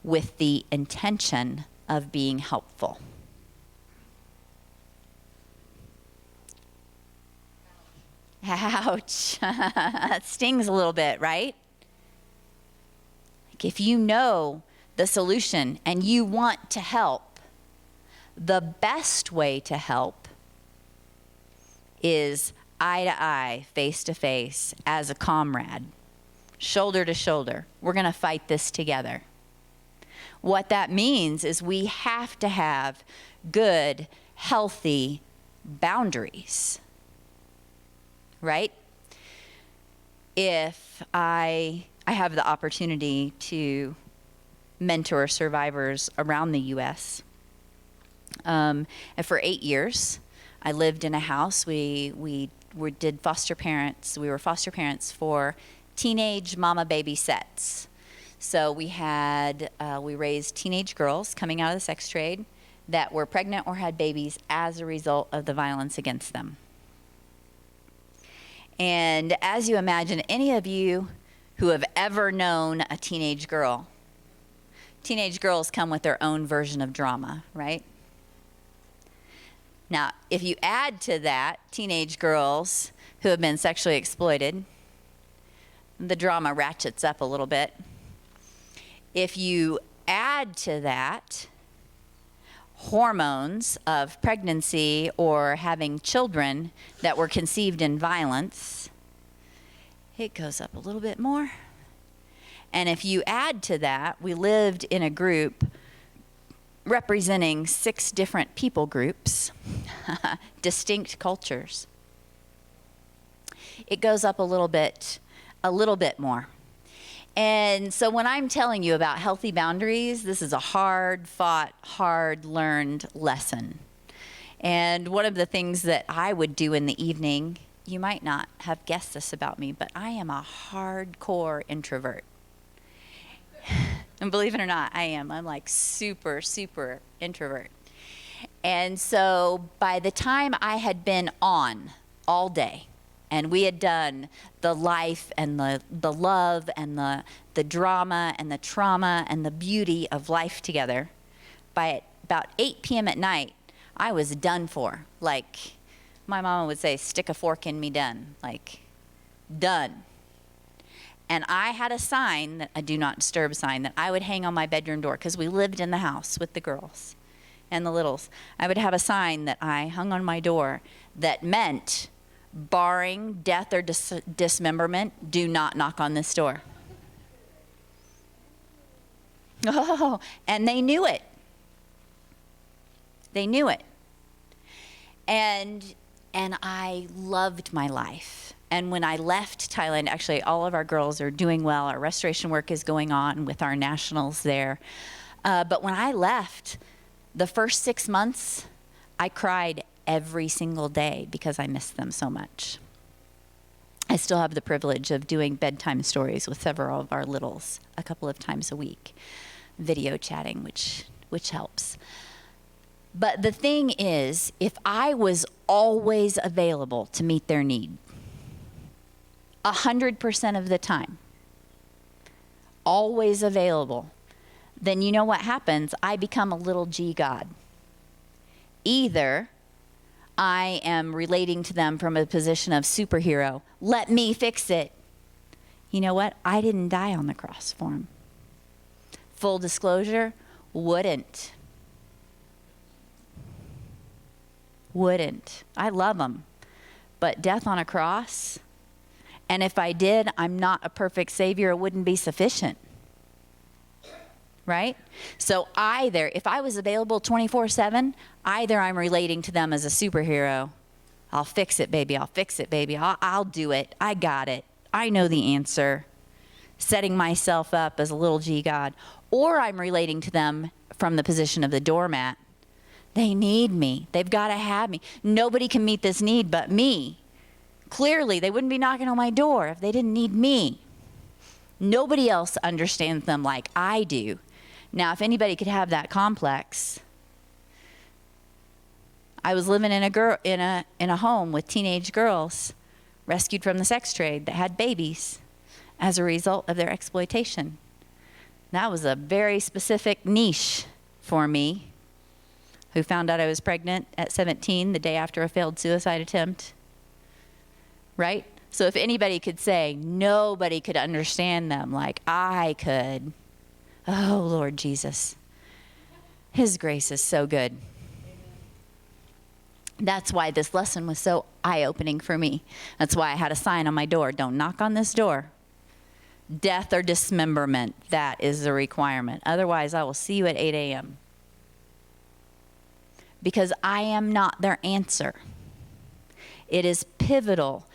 with the intention of being helpful." Ouch. That stings a little bit, right? Like if you know the solution and you want to help, the best way to help is eye to eye, face to face, as a comrade, shoulder to shoulder. We're going to fight this together. What that means is we have to have good, healthy boundaries, right? If I have the opportunity to mentor survivors around the U.S., and for 8 years, I lived in a house. We did foster parents. We were foster parents for teenage mama baby sets. So we raised teenage girls coming out of the sex trade that were pregnant or had babies as a result of the violence against them. And as you imagine, any of you who have ever known a teenage girls come with their own version of drama, right? Now, if you add to that teenage girls who have been sexually exploited, the drama ratchets up a little bit. If you add to that hormones of pregnancy or having children that were conceived in violence, it goes up a little bit more. And if you add to that, we lived in a group representing 6 different people groups, distinct cultures. It goes up a little bit more. And so when I'm telling you about healthy boundaries, this is a hard-fought, hard-learned lesson. And one of the things that I would do in the evening, you might not have guessed this about me, but I am a hardcore introvert. And believe it or not, I am. I'm like super, super introvert. And so by the time I had been on all day, and we had done the life and the love and the drama and the trauma and the beauty of life together, by about 8 p.m. at night, I was done for. Like my mama would say, stick a fork in me, done. Like, done. And I had a sign, a do not disturb sign, that I would hang on my bedroom door because we lived in the house with the girls and the littles. I would have a sign that I hung on my door that meant, barring death or dismemberment, do not knock on this door. Oh, and they knew it. They knew it. And I loved my life. And when I left Thailand, actually all of our girls are doing well. Our restoration work is going on with our nationals there. But when I left, the first 6 months, I cried every single day because I missed them so much. I still have the privilege of doing bedtime stories with several of our littles a couple of times a week, video chatting, which helps. But the thing is, if I was always available to meet their need, 100% of the time, always available, then you know what happens? I become a little G God. Either I am relating to them from a position of superhero. Let me fix it. You know what? I didn't die on the cross for them. Full disclosure, wouldn't. I love them. But death on a cross, and if I did, I'm not a perfect savior, it wouldn't be sufficient. Right? So either, if I was available 24/7, either I'm relating to them as a superhero. I'll fix it, baby. I'll fix it, baby. I'll do it. I got it. I know the answer. Setting myself up as a little G God. Or I'm relating to them from the position of the doormat. They need me. They've got to have me. Nobody can meet this need but me. Clearly, they wouldn't be knocking on my door if they didn't need me. Nobody else understands them like I do. Now, if anybody could have that complex, I was living in a home with teenage girls rescued from the sex trade that had babies as a result of their exploitation. That was a very specific niche for me, who found out I was pregnant at 17 the day after a failed suicide attempt. Right? So if anybody could say, nobody could understand them like I could. Oh, Lord Jesus. His grace is so good. That's why this lesson was so eye-opening for me. That's why I had a sign on my door, don't knock on this door. Death or dismemberment, that is the requirement. Otherwise, I will see you at 8 a.m. Because I am not their answer. It is pivotal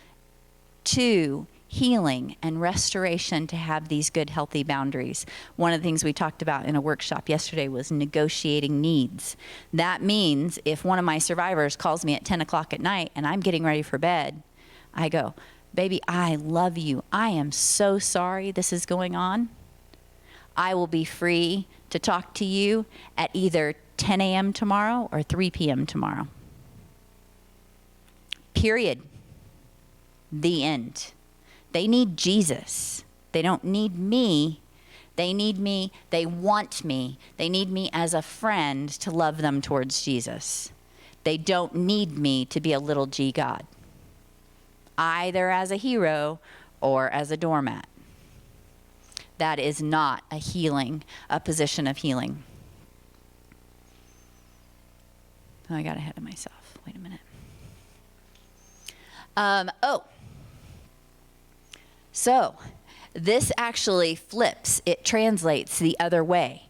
to healing and restoration to have these good, healthy boundaries. One of the things we talked about in a workshop yesterday was negotiating needs. That means if one of my survivors calls me at 10 o'clock at night and I'm getting ready for bed, I go, baby, I love you. I am so sorry this is going on. I will be free to talk to you at either 10 a.m. tomorrow or 3 p.m. tomorrow. Period. The end. They need Jesus. They don't need me. They need me. They want me. They need me as a friend to love them towards Jesus. They don't need me to be a little G God, either as a hero or as a doormat. That is not a position of healing. Oh, I got ahead of myself. Wait a minute. So this actually flips. It translates the other way.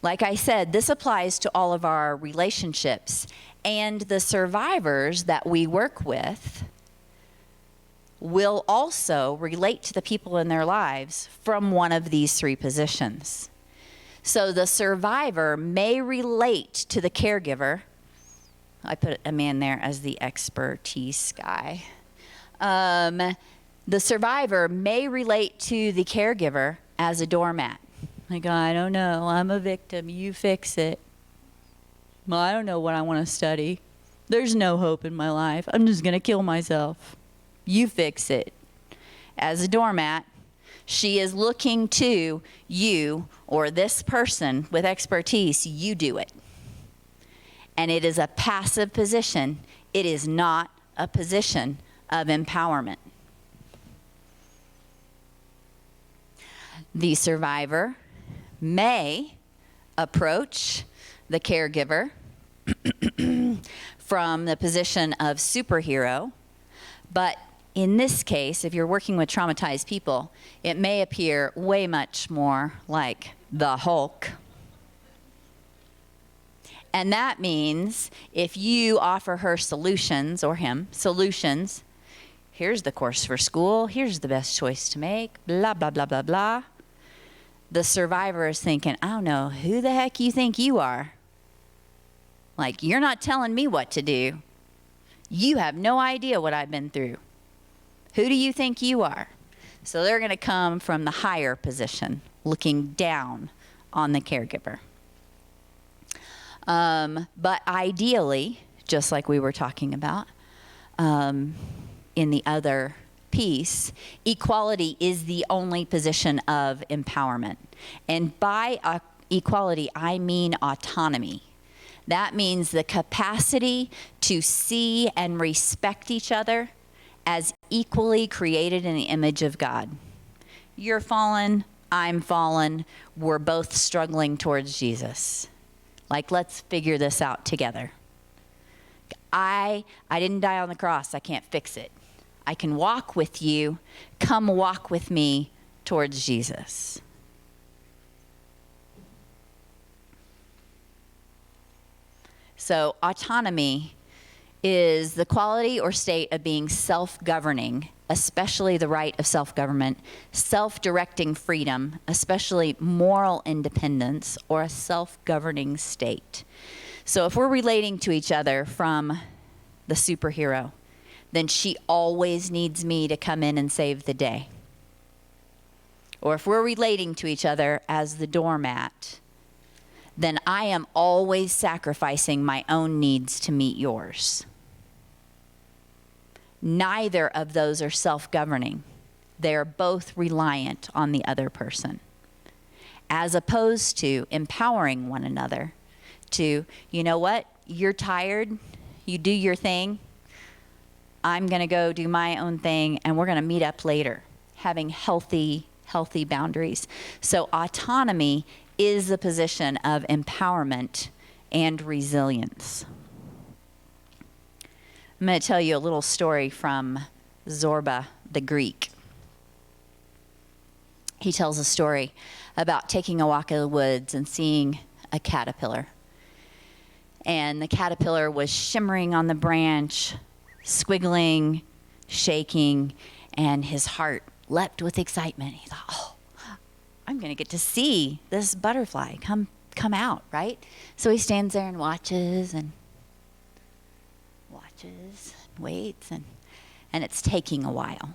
Like I said, this applies to all of our relationships, and the survivors that we work with will also relate to the people in their lives from one of these three positions. So the survivor may relate to the caregiver. I put a man there as the expertise guy. The survivor may relate to the caregiver as a doormat. Like, I don't know, I'm a victim, you fix it. Well, I don't know what I want to study. There's no hope in my life. I'm just going to kill myself. You fix it. As a doormat, she is looking to you or this person with expertise, you do it. And it is a passive position. It is not a position of empowerment. The survivor may approach the caregiver from the position of superhero, but in this case, if you're working with traumatized people, it may appear way much more like the Hulk. And that means if you offer her solutions, or him solutions, here's the course for school, here's the best choice to make, blah, blah, blah, blah, blah. The survivor is thinking, I don't know who the heck you think you are. Like, you're not telling me what to do. You have no idea what I've been through. Who do you think you are? So they're going to come from the higher position, looking down on the caregiver. But ideally, just like we were talking about in the other piece, equality is the only position of empowerment. And by equality, I mean autonomy. That means the capacity to see and respect each other as equally created in the image of God. You're fallen, I'm fallen, we're both struggling towards Jesus. Like, let's figure this out together. I didn't die on the cross, I can't fix it. I can walk with you, come walk with me towards Jesus. So autonomy is the quality or state of being self-governing, especially the right of self-government, self-directing freedom, especially moral independence, or a self-governing state. So if we're relating to each other from the superhero, then she always needs me to come in and save the day. Or if we're relating to each other as the doormat, then I am always sacrificing my own needs to meet yours. Neither of those are self-governing. They are both reliant on the other person, as opposed to empowering one another to, you know what, you're tired, you do your thing, I'm going to go do my own thing, and we're going to meet up later, having healthy boundaries. So autonomy is the position of empowerment and resilience. I'm going to tell you a little story from Zorba the Greek. He tells a story about taking a walk in the woods and seeing a caterpillar. And the caterpillar was shimmering on the branch, squiggling, shaking, and his heart leapt with excitement. He thought, oh, I'm going to get to see this butterfly come out, right? So he stands there and watches and waits, and it's taking a while.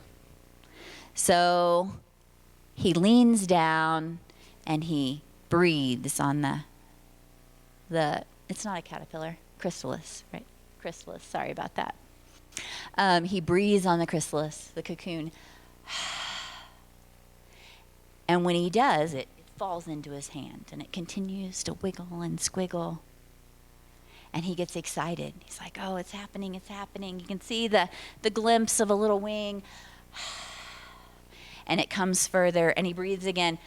So he leans down and he breathes on the it's not a caterpillar, chrysalis, right? Chrysalis, sorry about that. He breathes on the chrysalis, the cocoon. And when he does, it falls into his hand, and it continues to wiggle and squiggle. And he gets excited. He's like, oh, it's happening, it's happening. You can see the glimpse of a little wing. And it comes further, and he breathes again.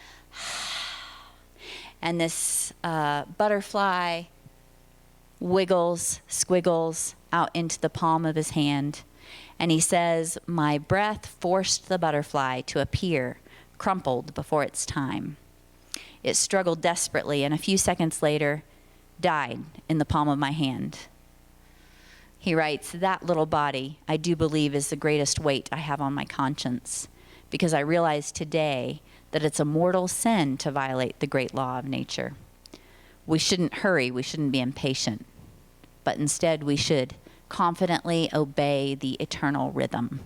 And this butterfly wiggles, squiggles out into the palm of his hand. And he says, my breath forced the butterfly to appear crumpled before its time. It struggled desperately, and a few seconds later died in the palm of my hand. He writes, that little body, I do believe, is the greatest weight I have on my conscience, because I realize today that it's a mortal sin to violate the great law of nature. We shouldn't hurry, we shouldn't be impatient, but instead we should confidently obey the eternal rhythm.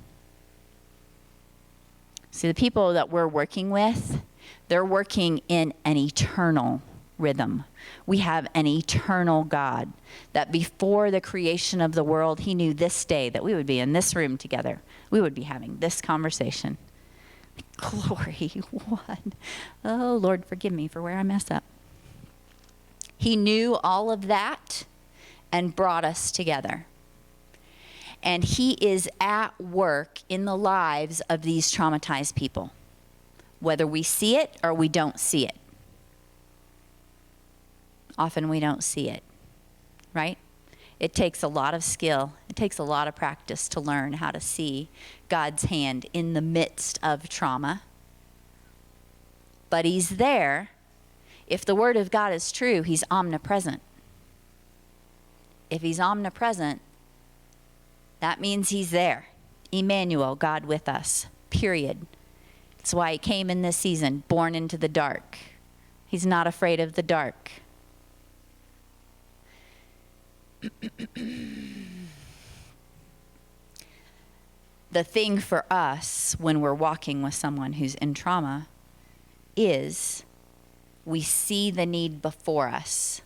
See, the people that we're working with, they're working in an eternal rhythm. We have an eternal God that before the creation of the world, he knew this day that we would be in this room together. We would be having this conversation. Glory, what? Oh, Lord, forgive me for where I mess up. He knew all of that and brought us together. And he is at work in the lives of these traumatized people. whether we see it or we don't see it. Often we don't see it, right? It takes a lot of skill. It takes a lot of practice to learn how to see God's hand in the midst of trauma. But he's there. If the word of God is true, he's omnipresent. If he's omnipresent, that means he's there. Emmanuel, God with us, period. That's why he came in this season, born into the dark. He's not afraid of the dark. The thing for us when we're walking with someone who's in trauma is we see the need before us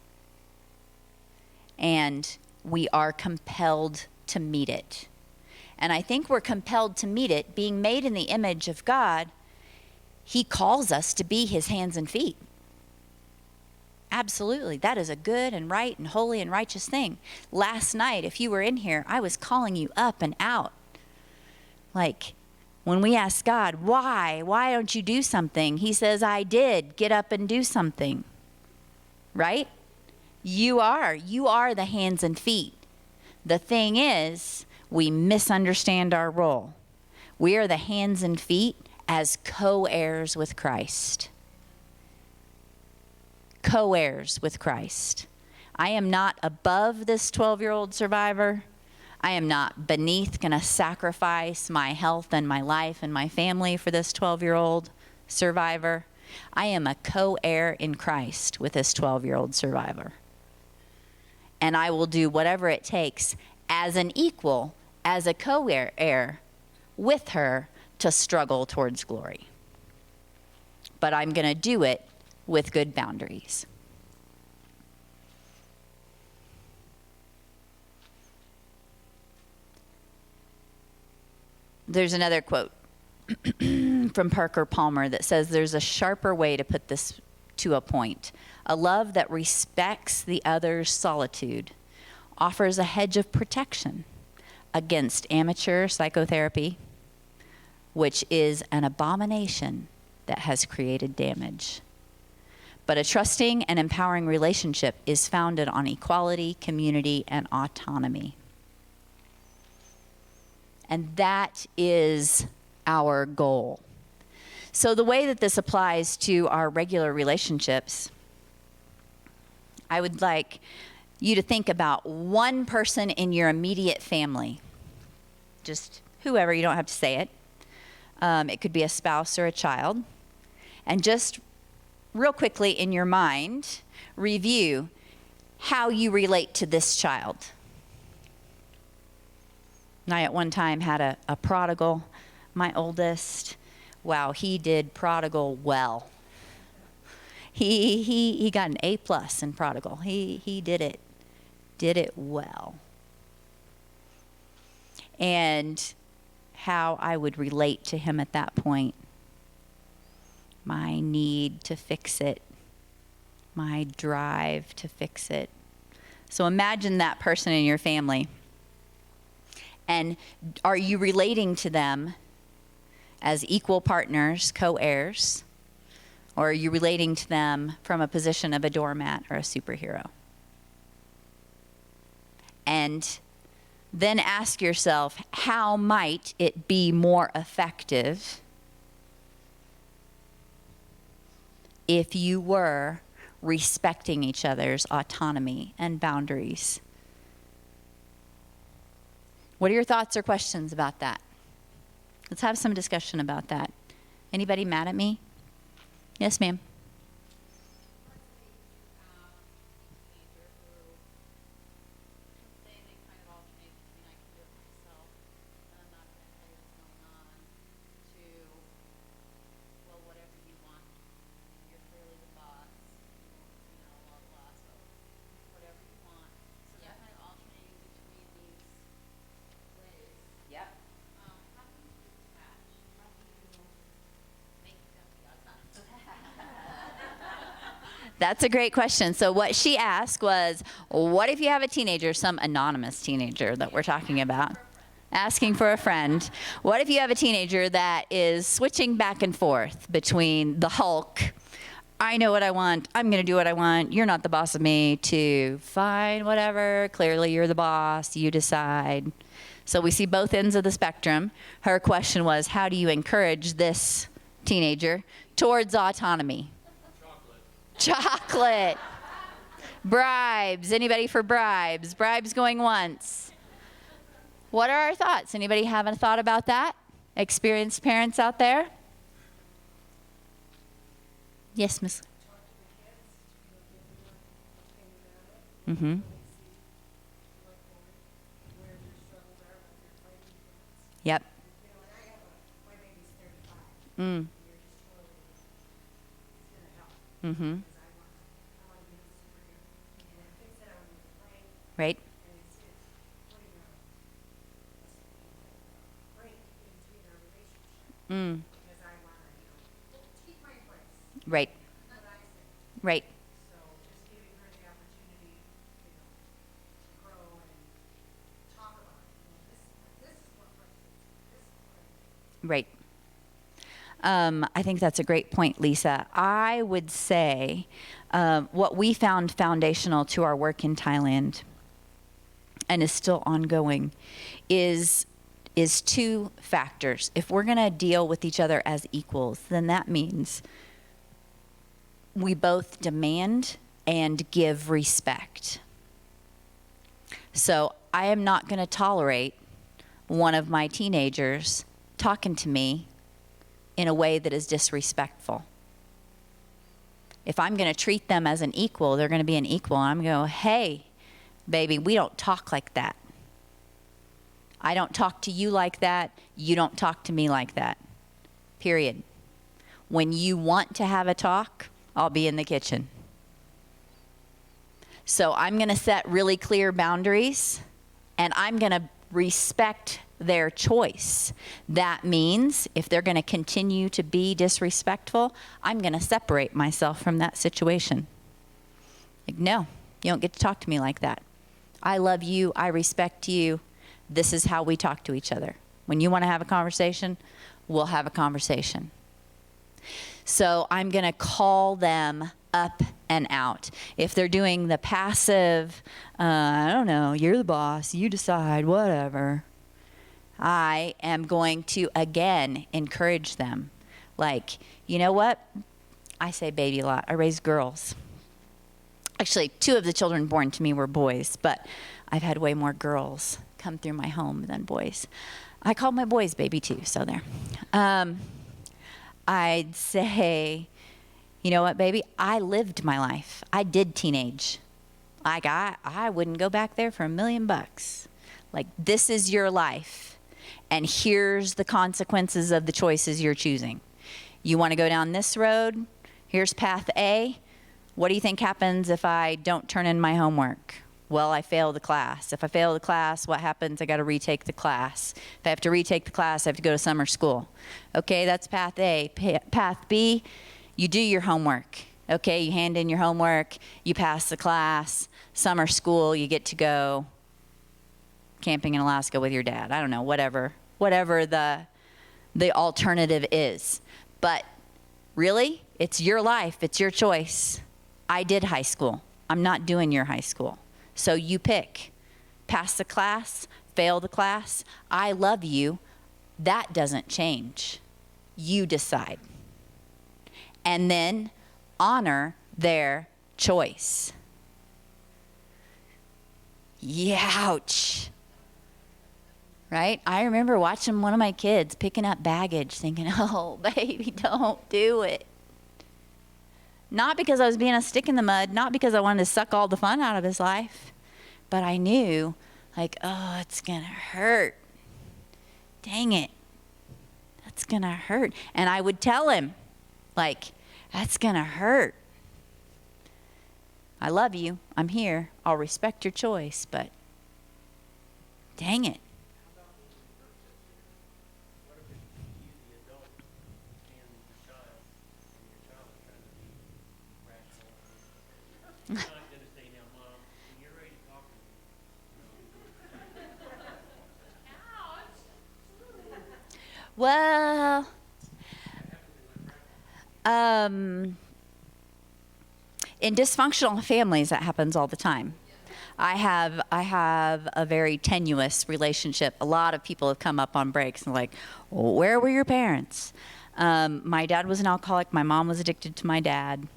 and we are compelled to meet it. And I think we're compelled to meet it. Being made in the image of God, he calls us to be his hands and feet. Absolutely. That is a good and right and holy and righteous thing. Last night, if you were in here, I was calling you up and out. Like, when we ask God, why don't you do something? He says, I did. Get up and do something. Right? You are the hands and feet. The thing is, we misunderstand our role. We are the hands and feet as co-heirs with Christ. Co-heirs with Christ. I am not above this 12-year-old survivor. I am not beneath, going to sacrifice my health and my life and my family for this 12-year-old survivor. I am a co-heir in Christ with this 12-year-old survivor. And I will do whatever it takes as an equal, as a co-heir with her to struggle towards glory. But I'm going to do it with good boundaries. There's another quote from Parker Palmer that says there's a sharper way to put this to a point. A love that respects the other's solitude offers a hedge of protection against amateur psychotherapy, which is an abomination that has created damage. But a trusting and empowering relationship is founded on equality, community, and autonomy. And that is our goal. So the way that this applies to our regular relationships, I would like you to think about one person in your immediate family. Just whoever, you don't have to say it. It could be a spouse or a child. And just real quickly in your mind, review how you relate to this child. I at one time had a prodigal, my oldest. Wow, he did prodigal well. He got an A+ in prodigal. He did it well. And how I would relate to him at that point. My need to fix it. My drive to fix it. So imagine that person in your family. And are you relating to them as equal partners, co-heirs? Or are you relating to them from a position of a doormat or a superhero? And then ask yourself, how might it be more effective if you were respecting each other's autonomy and boundaries? What are your thoughts or questions about that? Let's have some discussion about that. Anybody mad at me? Yes, ma'am. That's a great question. So what she asked was, what if you have a teenager, some anonymous teenager that we're talking about? Asking for a friend. What if you have a teenager that is switching back and forth between the Hulk, I know what I want, I'm going to do what I want, you're not the boss of me, to fine, whatever, clearly you're the boss, you decide. So we see both ends of the spectrum. Her question was, how do you encourage this teenager towards autonomy? Chocolate. Bribes. Anybody for bribes? Bribes going once. What are our thoughts? Anybody have a thought about that? Experienced parents out there? Yes, Miss. Mm-hmm. Yep. Mm. Mm-hmm. Right. Mm. Right. Right. Right. I think that's a great point, Lisa. I would say what we found foundational to our work in Thailand and is still ongoing is two factors. If we're going to deal with each other as equals, then that means we both demand and give respect. So I am not going to tolerate one of my teenagers talking to me in a way that is disrespectful. If I'm going to treat them as an equal, they're going to be an equal. And I'm going to go, hey, baby, we don't talk like that. I don't talk to you like that. You don't talk to me like that. Period. When you want to have a talk, I'll be in the kitchen. So I'm going to set really clear boundaries, and I'm going to respect their choice. That means if they're going to continue to be disrespectful, I'm going to separate myself from that situation. Like, no, you don't get to talk to me like that. I love you. I respect you. This is how we talk to each other. When you want to have a conversation, we'll have a conversation. So I'm going to call them up and out. If they're doing the passive, I don't know, you're the boss, you decide, whatever, I am going to, again, encourage them. Like, you know what? I say baby a lot. I raise girls. Actually, 2 of the children born to me were boys, but I've had way more girls come through my home than boys. I call my boys baby too, so there. I'd say, you know what, baby? I lived my life. I did teenage. Like, I wouldn't go back there for $1 million. Like, this is your life, and here's the consequences of the choices you're choosing. You want to go down this road? Here's path A. What do you think happens if I don't turn in my homework? Well, I fail the class. If I fail the class, what happens? I got to retake the class. If I have to retake the class, I have to go to summer school. Okay, that's path A. Path B, you do your homework. Okay, you hand in your homework, you pass the class, summer school, you get to go camping in Alaska with your dad. I don't know, whatever the alternative is. But really, it's your life, it's your choice. I did high school. I'm not doing your high school. So you pick. Pass the class, fail the class. I love you. That doesn't change. You decide. And then honor their choice. Ouch. Right? I remember watching one of my kids picking up baggage thinking, oh, baby, don't do it. Not because I was being a stick in the mud, not because I wanted to suck all the fun out of his life, but I knew, like, oh, it's going to hurt. Dang it. That's going to hurt. And I would tell him, like, that's going to hurt. I love you. I'm here. I'll respect your choice, but dang it. I'm not going to say now, Mom, when you're ready to talk to me, Well, in dysfunctional families, that happens all the time. I have a very tenuous relationship. A lot of people have come up on breaks and like, well, where were your parents? My dad was an alcoholic. My mom was addicted to my dad.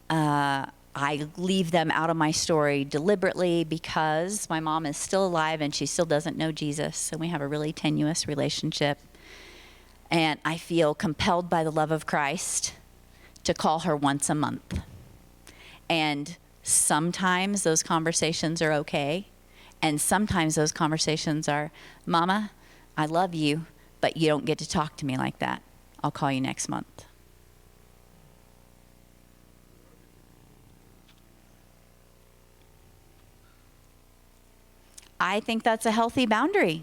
I leave them out of my story deliberately because my mom is still alive and she still doesn't know Jesus, and we have a really tenuous relationship. And I feel compelled by the love of Christ to call her once a month. And sometimes those conversations are okay, and sometimes those conversations are, Mama, I love you, but you don't get to talk to me like that. I'll call you next month. I think that's a healthy boundary.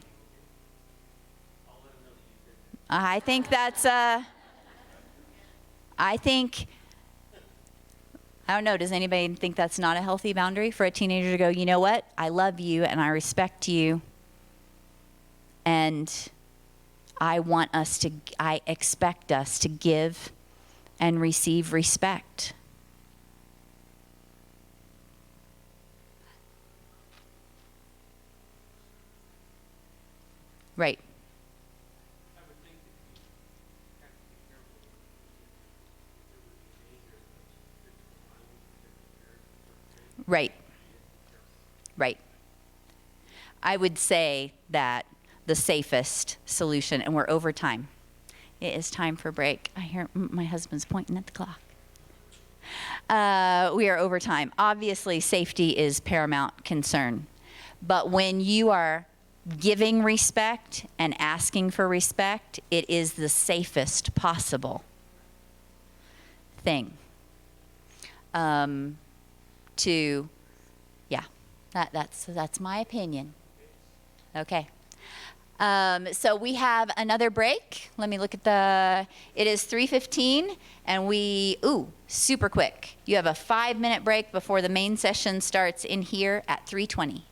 I think that's I don't know, does anybody think that's not a healthy boundary for a teenager to go, you know what? I love you and I respect you. And I expect us to give and receive respect. Right. I would think that you have to be careful if there would be a danger of physical violence against parents or kids. Right. Right. I would say that the safest solution, and we're over time. It is time for break. I hear my husband's pointing at the clock. We are over time. Obviously, safety is paramount concern. But when you are giving respect and asking for respect, it is the safest possible thing. That's my opinion. Okay. So we have another break. Let me look at it is 3:15 and super quick. You have a 5-minute break before the main session starts in here at 3:20.